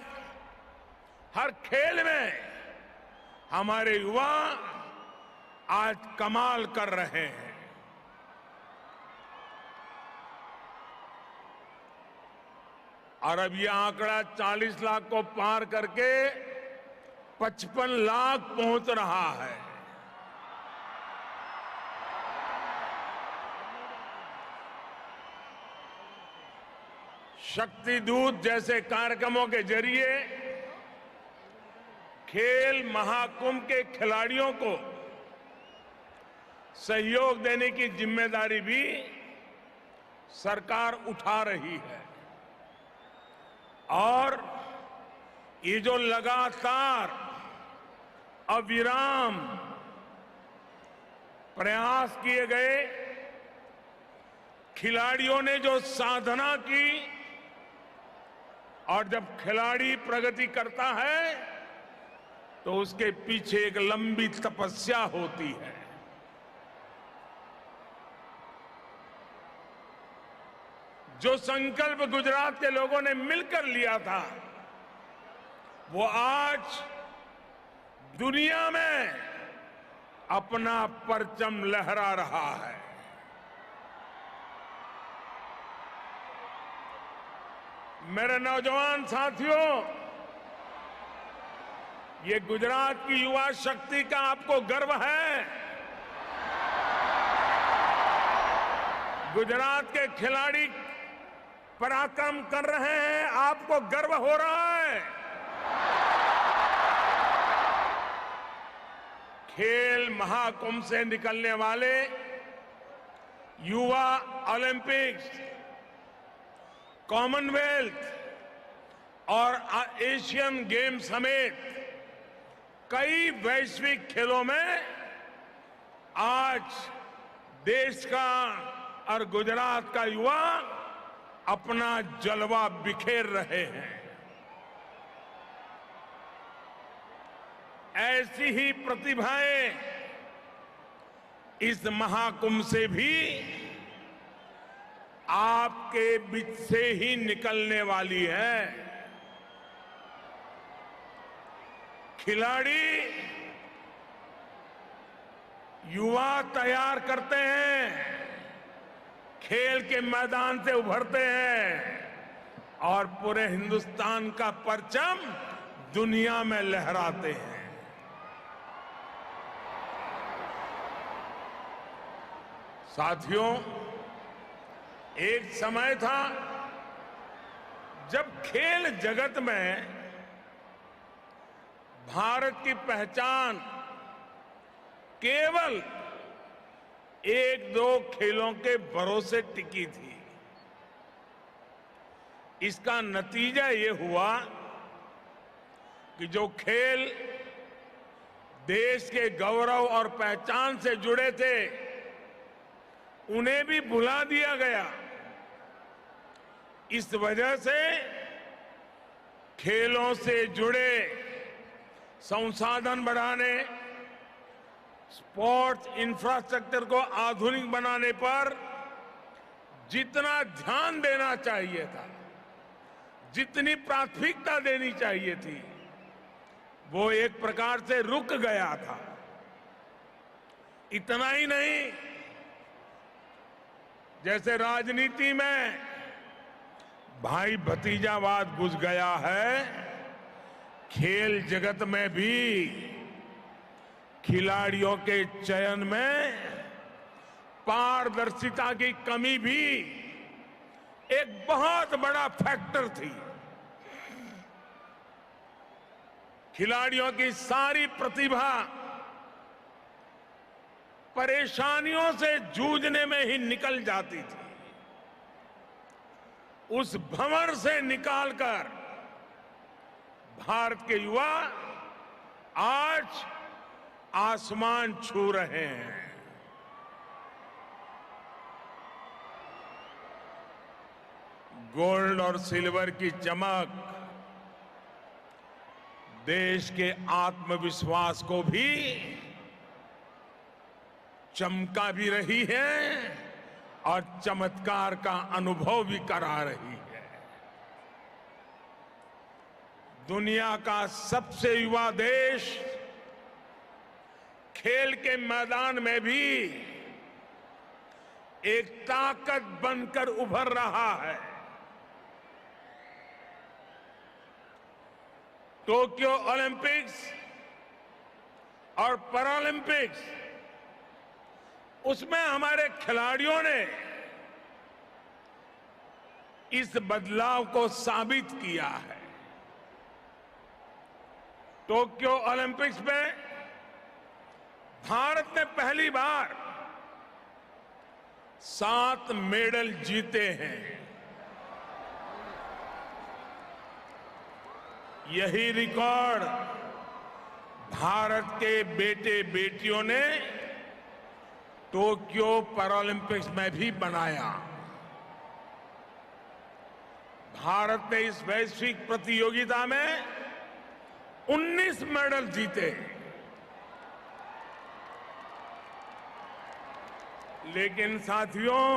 Speaker 8: हर खेल में हमारे युवा आज कमाल कर रहे हैं। और अब यह आंकड़ा 40 लाख को पार करके 55 लाख पहुंच रहा है। शक्ति दूत जैसे कार्यक्रमों के जरिए खेल महाकुंभ के खिलाड़ियों को सहयोग देने की जिम्मेदारी भी सरकार उठा रही है। और ये जो लगातार अविराम प्रयास किए गए, खिलाड़ियों ने जो साधना की, और जब खिलाड़ी प्रगति करता है तो उसके पीछे एक लंबी तपस्या होती है। जो संकल्प गुजरात के लोगों ने मिलकर लिया था, वो आज दुनिया में अपना परचम लहरा रहा है। मेरे नौजवान साथियों, ये गुजरात की युवा शक्ति का आपको गर्व है। गुजरात के खिलाड़ी पराक्रम कर रहे हैं, आपको गर्व हो रहा है। खेल महाकुंभ से निकलने वाले युवा ओलंपिक्स, कॉमनवेल्थ और एशियन गेम्स समेत कई वैश्विक खेलों में आज देश का और गुजरात का युवा अपना जलवा बिखेर रहे हैं। ऐसी ही प्रतिभाएं इस महाकुंभ से भी आपके बीच से ही निकलने वाली है। खिलाड़ी युवा तैयार करते हैं, खेल के मैदान से उभरते हैं और पूरे हिंदुस्तान का परचम दुनिया में लहराते हैं। साथियों, एक समय था जब खेल जगत में भारत की पहचान केवल एक दो खेलों के भरोसे टिकी थी। इसका नतीजा ये हुआ कि जो खेल देश के गौरव और पहचान से जुड़े थे, उन्हें भी भुला दिया गया। इस वजह से खेलों से जुड़े संसाधन बढ़ाने, स्पोर्ट्स इंफ्रास्ट्रक्चर को आधुनिक बनाने पर जितना ध्यान देना चाहिए था, जितनी प्राथमिकता देनी चाहिए थी, वो एक प्रकार से रुक गया था। इतना ही नहीं, जैसे राजनीति में भाई भतीजावाद घुस गया है, खेल जगत में भी खिलाड़ियों के चयन में पारदर्शिता की कमी भी एक बहुत बड़ा फैक्टर थी। खिलाड़ियों की सारी प्रतिभा परेशानियों से जूझने में ही निकल जाती थी। उस भंवर से निकालकर भारत के युवा आज आसमान छू रहे हैं। गोल्ड और सिल्वर की चमक देश के आत्मविश्वास को भी चमका भी रही है और चमत्कार का अनुभव भी करा रही है। दुनिया का सबसे युवा देश खेल के मैदान में भी एक ताकत बनकर उभर रहा है। टोक्यो ओलंपिक्स और पैरालंपिक्स, उसमें हमारे खिलाड़ियों ने इस बदलाव को साबित किया है। टोक्यो ओलंपिक्स में भारत ने पहली बार 7 मेडल जीते हैं। यही रिकॉर्ड भारत के बेटे बेटियों ने टोक्यो पैरालंपिक्स में भी बनाया। भारत ने इस वैश्विक प्रतियोगिता में 19 मेडल जीते। लेकिन साथियों,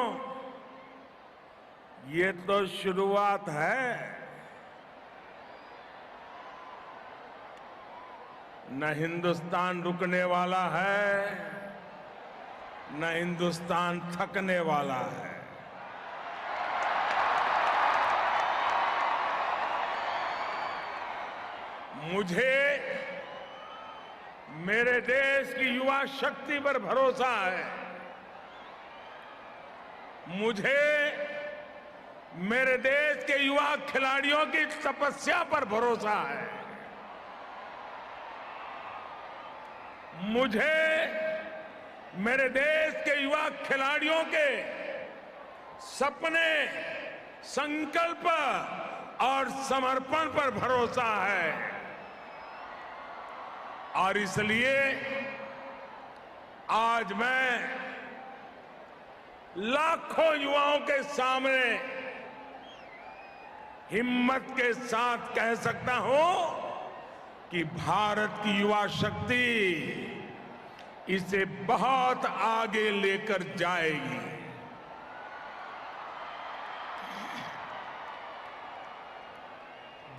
Speaker 8: ये तो शुरुआत है। न हिंदुस्तान रुकने वाला है, न हिंदुस्तान थकने वाला है। मुझे मेरे देश की युवा शक्ति पर भरोसा है। मुझे मेरे देश के युवा खिलाड़ियों की तपस्या पर भरोसा है। मुझे मेरे देश के युवा खिलाड़ियों के सपने, संकल्प और समर्पण पर भरोसा है। और इसलिए आज मैं लाखों युवाओं के सामने हिम्मत के साथ कह सकता हूं कि भारत की युवा शक्ति इसे बहुत आगे लेकर जाएगी।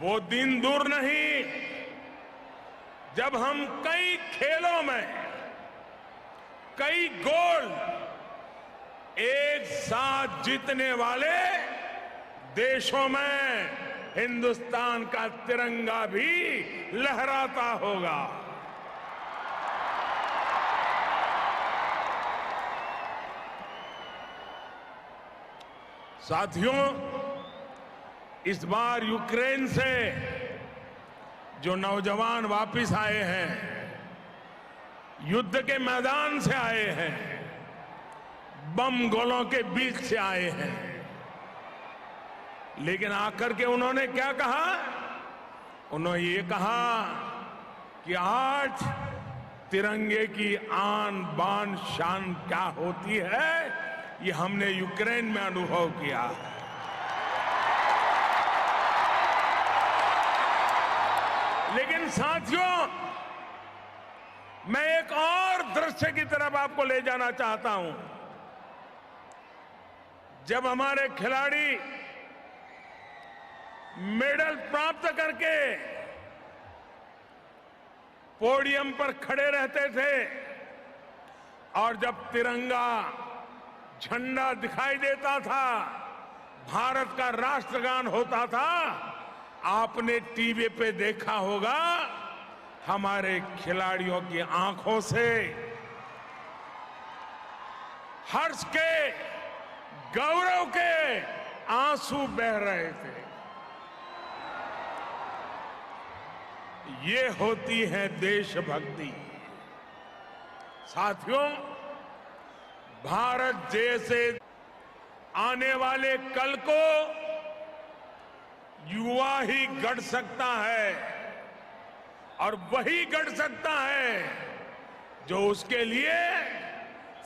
Speaker 8: वो दिन दूर नहीं जब हम कई खेलों में कई गोल्ड एक साथ जीतने वाले देशों में हिंदुस्तान का तिरंगा भी लहराता होगा। साथियों, इस बार यूक्रेन से जो नौजवान वापस आए हैं, युद्ध के मैदान से आए हैं, बम गोलों के बीच से आए हैं, लेकिन आकर के उन्होंने क्या कहा? उन्होंने ये कहा कि आज तिरंगे की आन बान शान क्या होती है, ये हमने यूक्रेन में अनुभव किया है। लेकिन साथियों, मैं एक और दृश्य की तरफ आपको ले जाना चाहता हूं। जब हमारे खिलाड़ी मेडल प्राप्त करके पोडियम पर खड़े रहते थे और जब तिरंगा झंडा दिखाई देता था, भारत का राष्ट्रगान होता था, आपने टीवी पे देखा होगा हमारे खिलाड़ियों की आंखों से हर्ष के, गौरव के आंसू बह रहे थे। ये होती है देशभक्ति। साथियों, भारत जैसे आने वाले कल को युवा ही गढ़ सकता है, और वही गढ़ सकता है जो उसके लिए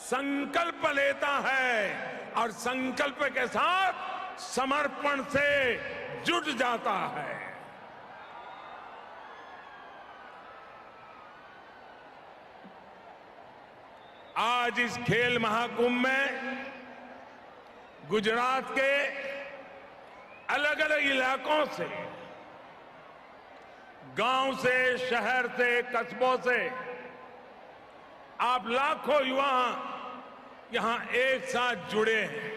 Speaker 8: संकल्प लेता है और संकल्प के साथ समर्पण से जुट जाता है। आज इस खेल महाकुंभ में गुजरात के अलग अलग इलाकों से, गांव से, शहर से, कस्बों से आप लाखों युवा यहां एक साथ जुड़े हैं।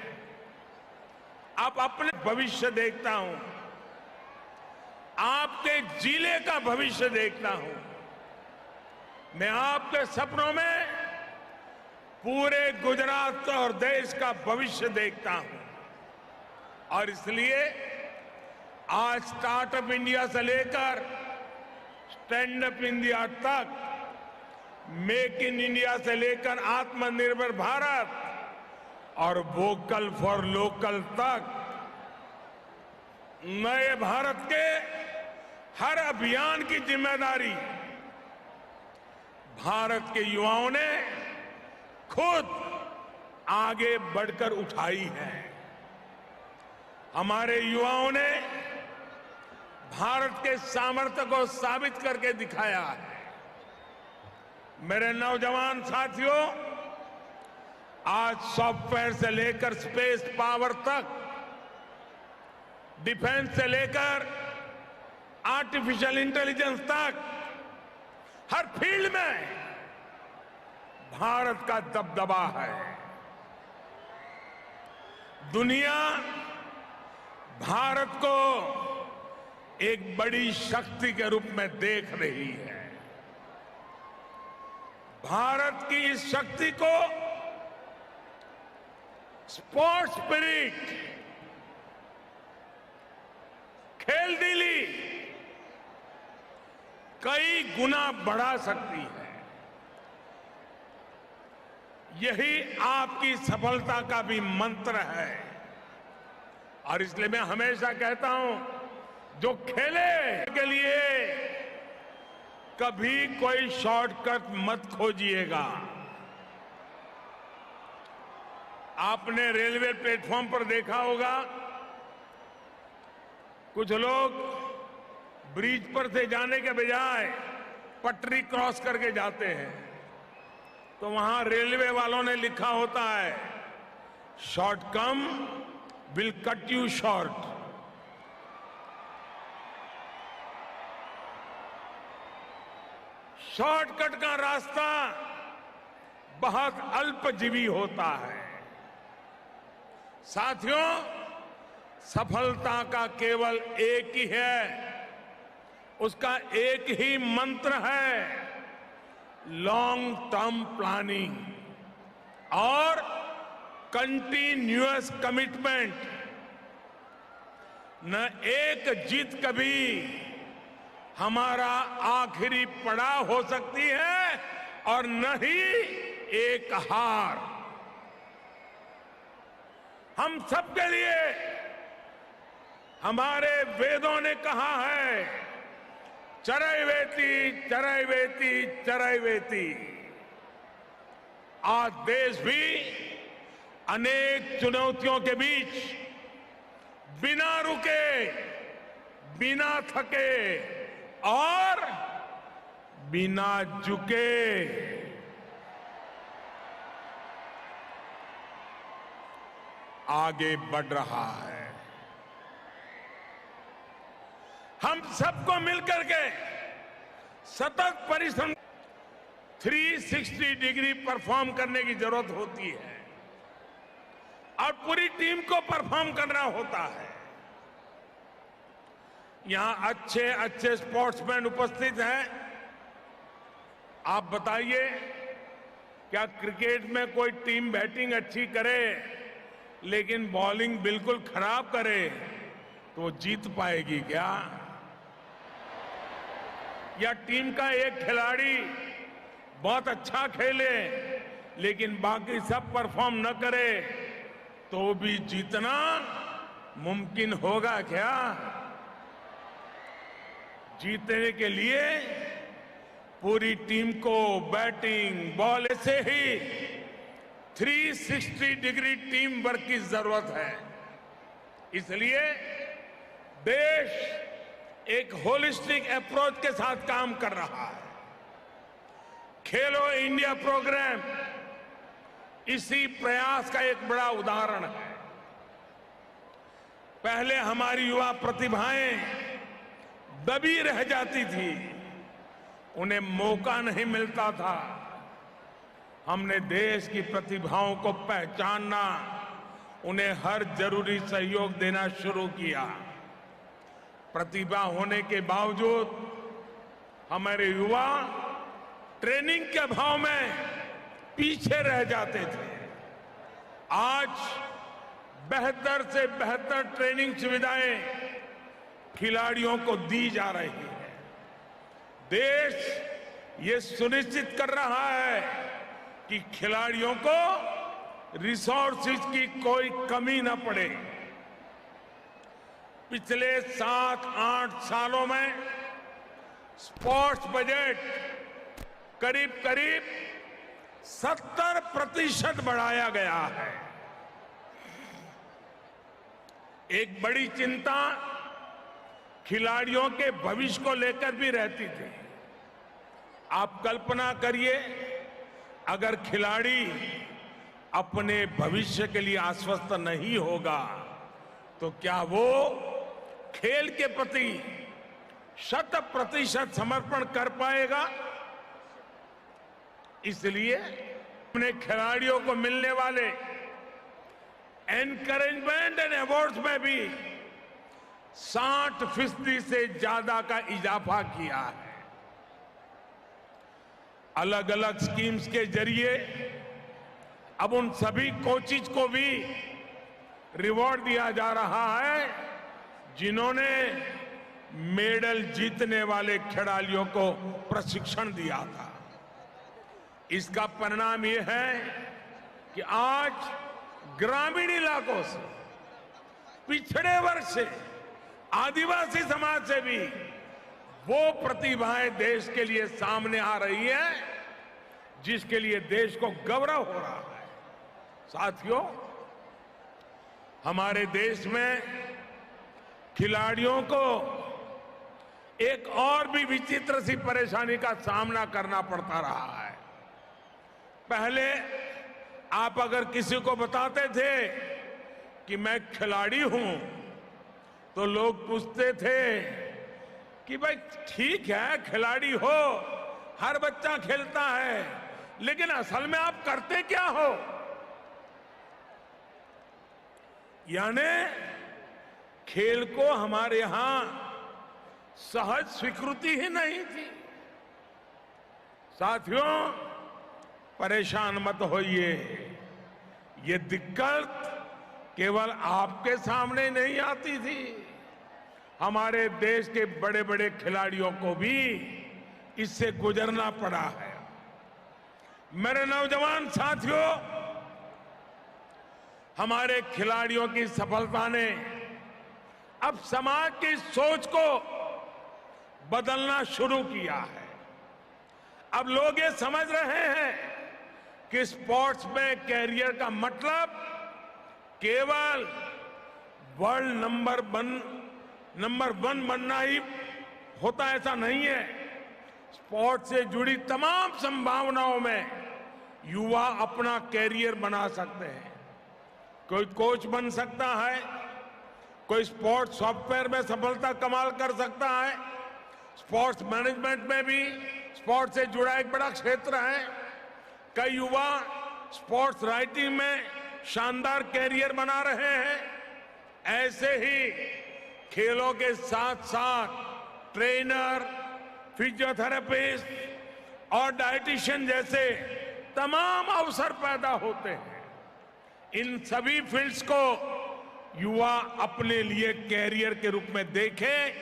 Speaker 8: आप अपने भविष्य देखता हूं, आपके जिले का भविष्य देखता हूं। मैं आपके सपनों में पूरे गुजरात और देश का भविष्य देखता हूं। और इसलिए आज स्टार्टअप इंडिया से लेकर स्टैंड अप इंडिया तक, मेक इन इंडिया से लेकर आत्मनिर्भर भारत और वोकल फॉर लोकल तक, नए भारत के हर अभियान की जिम्मेदारी भारत के युवाओं ने खुद आगे बढ़कर उठाई है। हमारे युवाओं ने भारत के सामर्थ्य को साबित करके दिखाया है। मेरे नौजवान साथियों, आज सॉफ्टवेयर से लेकर स्पेस पावर तक, डिफेंस से लेकर आर्टिफिशियल इंटेलिजेंस तक, हर फील्ड में भारत का दबदबा है। दुनिया भारत को एक बड़ी शक्ति के रूप में देख रही है। भारत की इस शक्ति को स्पोर्ट्स स्पिरिट, खेल दिली कई गुना बढ़ा सकती है। यही आपकी सफलता का भी मंत्र है। और इसलिए मैं हमेशा कहता हूं, जो खेले के लिए कभी कोई शॉर्टकट मत खोजिएगा। आपने रेलवे प्लेटफॉर्म पर देखा होगा, कुछ लोग ब्रिज पर से जाने के बजाय पटरी क्रॉस करके जाते हैं, तो वहां रेलवे वालों ने लिखा होता है, short come will cut you short. Shortcut का रास्ता बहुत अल्पजीवी होता है। साथियों, सफलता का केवल एक ही है, उसका एक ही मंत्र है, लॉन्ग टर्म प्लानिंग और कंटिन्यूअस कमिटमेंट। न एक जीत कभी हमारा आखिरी पड़ाव हो सकती है और न ही एक हार। हम सबके लिए हमारे वेदों ने कहा है, चरैवेति चरैवेति चरैवेति। आज देश भी अनेक चुनौतियों के बीच बिना रुके, बिना थके और बिना झुके आगे बढ़ रहा है। हम सबको मिलकर के सतत परिश्रम 360 डिग्री परफॉर्म करने की जरूरत होती है और पूरी टीम को परफॉर्म करना होता है। यहां अच्छे अच्छे स्पोर्ट्समैन उपस्थित हैं। आप बताइए, क्या क्रिकेट में कोई टीम बैटिंग अच्छी करे लेकिन बॉलिंग बिल्कुल खराब करे तो वो जीत पाएगी क्या? या टीम का एक खिलाड़ी बहुत अच्छा खेले लेकिन बाकी सब परफॉर्म न करे तो भी जीतना मुमकिन होगा क्या? जीतने के लिए पूरी टीम को बैटिंग, बॉल से ही 360 डिग्री टीम वर्क की जरूरत है। इसलिए देश एक होलिस्टिक अप्रोच के साथ काम कर रहा है। खेलो इंडिया प्रोग्राम इसी प्रयास का एक बड़ा उदाहरण है। पहले हमारी युवा प्रतिभाएं दबी रह जाती थी, उन्हें मौका नहीं मिलता था। हमने देश की प्रतिभाओं को पहचानना, उन्हें हर जरूरी सहयोग देना शुरू किया। प्रतिभा होने के बावजूद हमारे युवा ट्रेनिंग के अभाव में पीछे रह जाते थे। आज बेहतर से बेहतर ट्रेनिंग सुविधाएं खिलाड़ियों को दी जा रही है। देश ये सुनिश्चित कर रहा है कि खिलाड़ियों को रिसोर्सेज की कोई कमी न पड़े। पिछले 7-8 सालों में स्पोर्ट्स बजट करीब 70% बढ़ाया गया है। एक बड़ी चिंता खिलाड़ियों के भविष्य को लेकर भी रहती थी। आप कल्पना करिए, अगर खिलाड़ी अपने भविष्य के लिए आश्वस्त नहीं होगा तो क्या वो खेल के प्रति 100% समर्पण कर पाएगा? इसलिए अपने खिलाड़ियों को मिलने वाले एनकरेजमेंट एंड अवार्ड्स में भी 60% से ज्यादा का इजाफा किया है। अलग अलग स्कीम्स के जरिए अब उन सभी कोचेज को भी रिवॉर्ड दिया जा रहा है जिन्होंने मेडल जीतने वाले खिलाड़ियों को प्रशिक्षण दिया था। इसका परिणाम यह है कि आज ग्रामीण इलाकों से, पिछड़े वर्ग से, आदिवासी समाज से भी वो प्रतिभाएं देश के लिए सामने आ रही है जिसके लिए देश को गौरव हो रहा है। साथियों, हमारे देश में खिलाड़ियों को एक और भी विचित्र सी परेशानी का सामना करना पड़ता रहा है। पहले आप अगर किसी को बताते थे कि मैं खिलाड़ी हूं तो लोग पूछते थे कि भाई ठीक है, खिलाड़ी हो, हर बच्चा खेलता है, लेकिन असल में आप करते क्या हो? यानी खेल को हमारे यहां सहज स्वीकृति ही नहीं थी। साथियों, परेशान मत होइए, ये दिक्कत केवल आपके सामने नहीं आती थी, हमारे देश के बड़े बड़े खिलाड़ियों को भी इससे गुजरना पड़ा है। मेरे नौजवान साथियों, हमारे खिलाड़ियों की सफलता ने अब समाज की सोच को बदलना शुरू किया है। अब लोग ये समझ रहे हैं कि स्पोर्ट्स में कैरियर का मतलब केवल वर्ल्ड नंबर वन बनना ही होता, ऐसा नहीं है। स्पोर्ट्स से जुड़ी तमाम संभावनाओं में युवा अपना कैरियर बना सकते हैं। कोई कोच बन सकता है, कोई स्पोर्ट्स सॉफ्टवेयर में सफलता कमाल कर सकता है, स्पोर्ट्स मैनेजमेंट में भी स्पोर्ट्स से जुड़ा एक बड़ा क्षेत्र है। कई युवा स्पोर्ट्स राइटिंग में शानदार कैरियर बना रहे हैं। ऐसे ही खेलों के साथ साथ ट्रेनर, फिजियोथेरेपिस्ट और डाइटिशियन जैसे तमाम अवसर पैदा होते हैं। इन सभी फील्ड्स को युवा अपने लिए कैरियर के रूप में देखें,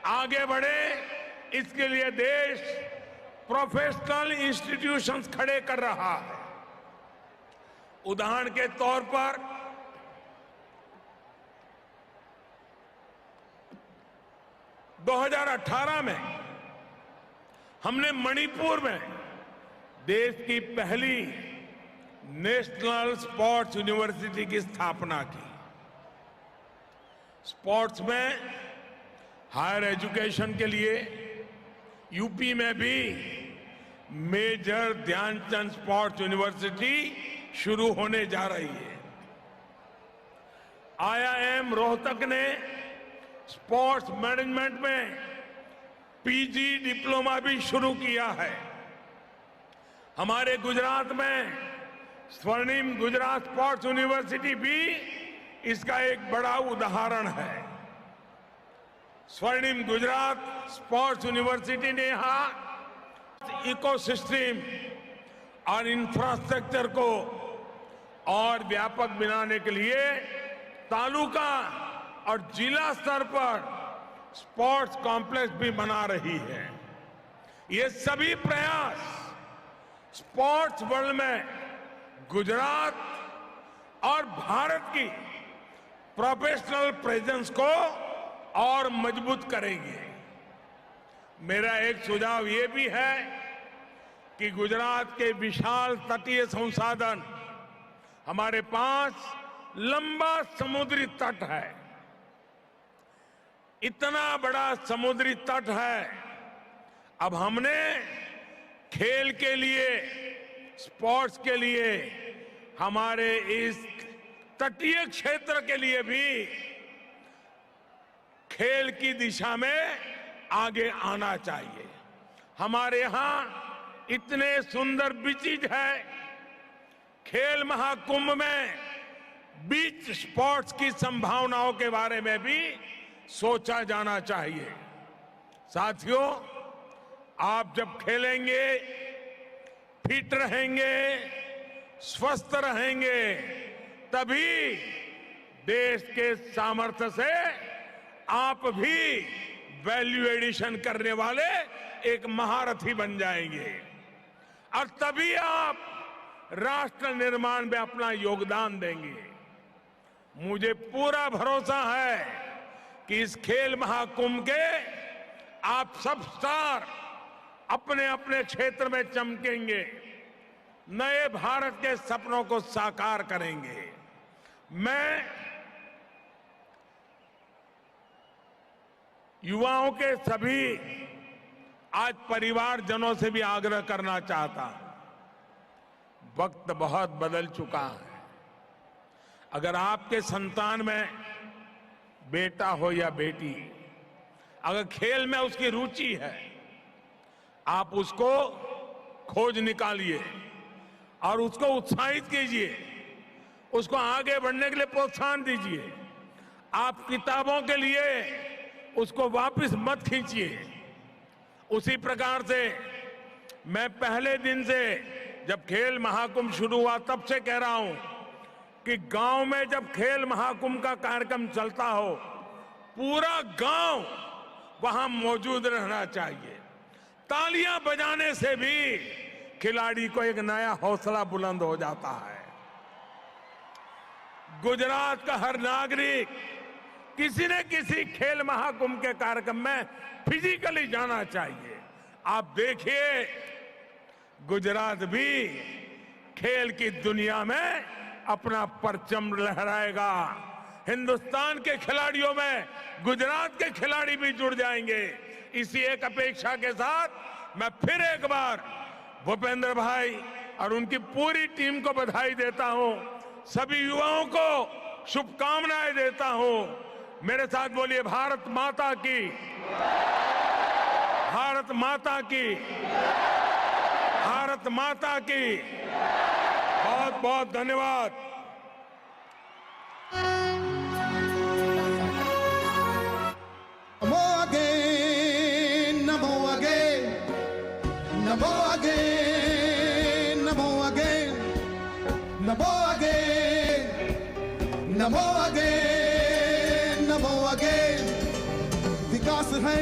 Speaker 8: आगे बढ़े, इसके लिए देश प्रोफेशनल इंस्टीट्यूशंस खड़े कर रहा है। उदाहरण के तौर पर 2018 में हमने मणिपुर में देश की पहली नेशनल स्पोर्ट्स यूनिवर्सिटी की स्थापना की। स्पोर्ट्स में हायर एजुकेशन के लिए यूपी में भी मेजर ध्यानचंद स्पोर्ट्स यूनिवर्सिटी शुरू होने जा रही है। IIM रोहतक ने स्पोर्ट्स मैनेजमेंट में पीजी डिप्लोमा भी शुरू किया है। हमारे गुजरात में स्वर्णिम गुजरात स्पोर्ट्स यूनिवर्सिटी भी इसका एक बड़ा उदाहरण है। स्वर्णिम गुजरात स्पोर्ट्स यूनिवर्सिटी ने यहाँ इकोसिस्टम और इंफ्रास्ट्रक्चर को और व्यापक बनाने के लिए तालुका और जिला स्तर पर स्पोर्ट्स कॉम्प्लेक्स भी बना रही है। ये सभी प्रयास स्पोर्ट्स वर्ल्ड में गुजरात और भारत की प्रोफेशनल प्रेजेंस को और मजबूत करेंगे। मेरा एक सुझाव ये भी है कि गुजरात के विशाल तटीय संसाधन, हमारे पास लंबा समुद्री तट है, इतना बड़ा समुद्री तट है। अब हमने खेल के लिए, स्पोर्ट्स के लिए, हमारे इस तटीय क्षेत्र के लिए भी खेल की दिशा में आगे आना चाहिए। हमारे यहाँ इतने सुंदर बीचेज है। खेल महाकुंभ में बीच स्पोर्ट्स की संभावनाओं के बारे में भी सोचा जाना चाहिए। साथियों, आप जब खेलेंगे, फिट रहेंगे, स्वस्थ रहेंगे, तभी देश के सामर्थ्य से आप भी वैल्यू एडिशन करने वाले एक महारथी बन जाएंगे और तभी आप राष्ट्र निर्माण में अपना योगदान देंगे। मुझे पूरा भरोसा है कि इस खेल महाकुंभ के आप सब स्टार अपने अपने क्षेत्र में चमकेंगे, नए भारत के सपनों को साकार करेंगे। मैं युवाओं के सभी आज परिवारजनों से भी आग्रह करना चाहता हूं। वक्त बहुत बदल चुका है। अगर आपके संतान में बेटा हो या बेटी, अगर खेल में उसकी रुचि है, आप उसको खोज निकालिए और उसको उत्साहित कीजिए, उसको आगे बढ़ने के लिए प्रोत्साहन दीजिए। आप किताबों के लिए उसको वापस मत खींचिए। उसी प्रकार से मैं पहले दिन से, जब खेल महाकुंभ शुरू हुआ तब से कह रहा हूं कि गांव में जब खेल महाकुंभ का कार्यक्रम चलता हो, पूरा गांव वहां मौजूद रहना चाहिए। तालियां बजाने से भी खिलाड़ी को एक नया हौसला बुलंद हो जाता है। गुजरात का हर नागरिक किसी न किसी खेल महाकुंभ के कार्यक्रम में फिजिकली जाना चाहिए। आप देखिए, गुजरात भी खेल की दुनिया में अपना परचम लहराएगा। हिंदुस्तान के खिलाड़ियों में गुजरात के खिलाड़ी भी जुड़ जाएंगे। इसी एक अपेक्षा के साथ मैं फिर एक बार भूपेंद्र भाई और उनकी पूरी टीम को बधाई देता हूं। सभी युवाओं को शुभकामनाएं देता हूं। मेरे साथ बोलिए, भारत माता की, भारत माता की, भारत माता की। बहुत बहुत धन्यवाद।
Speaker 3: Namo again, Namo again, Namo again, Namo again, Namo again, Namo again, Namo again. विकास है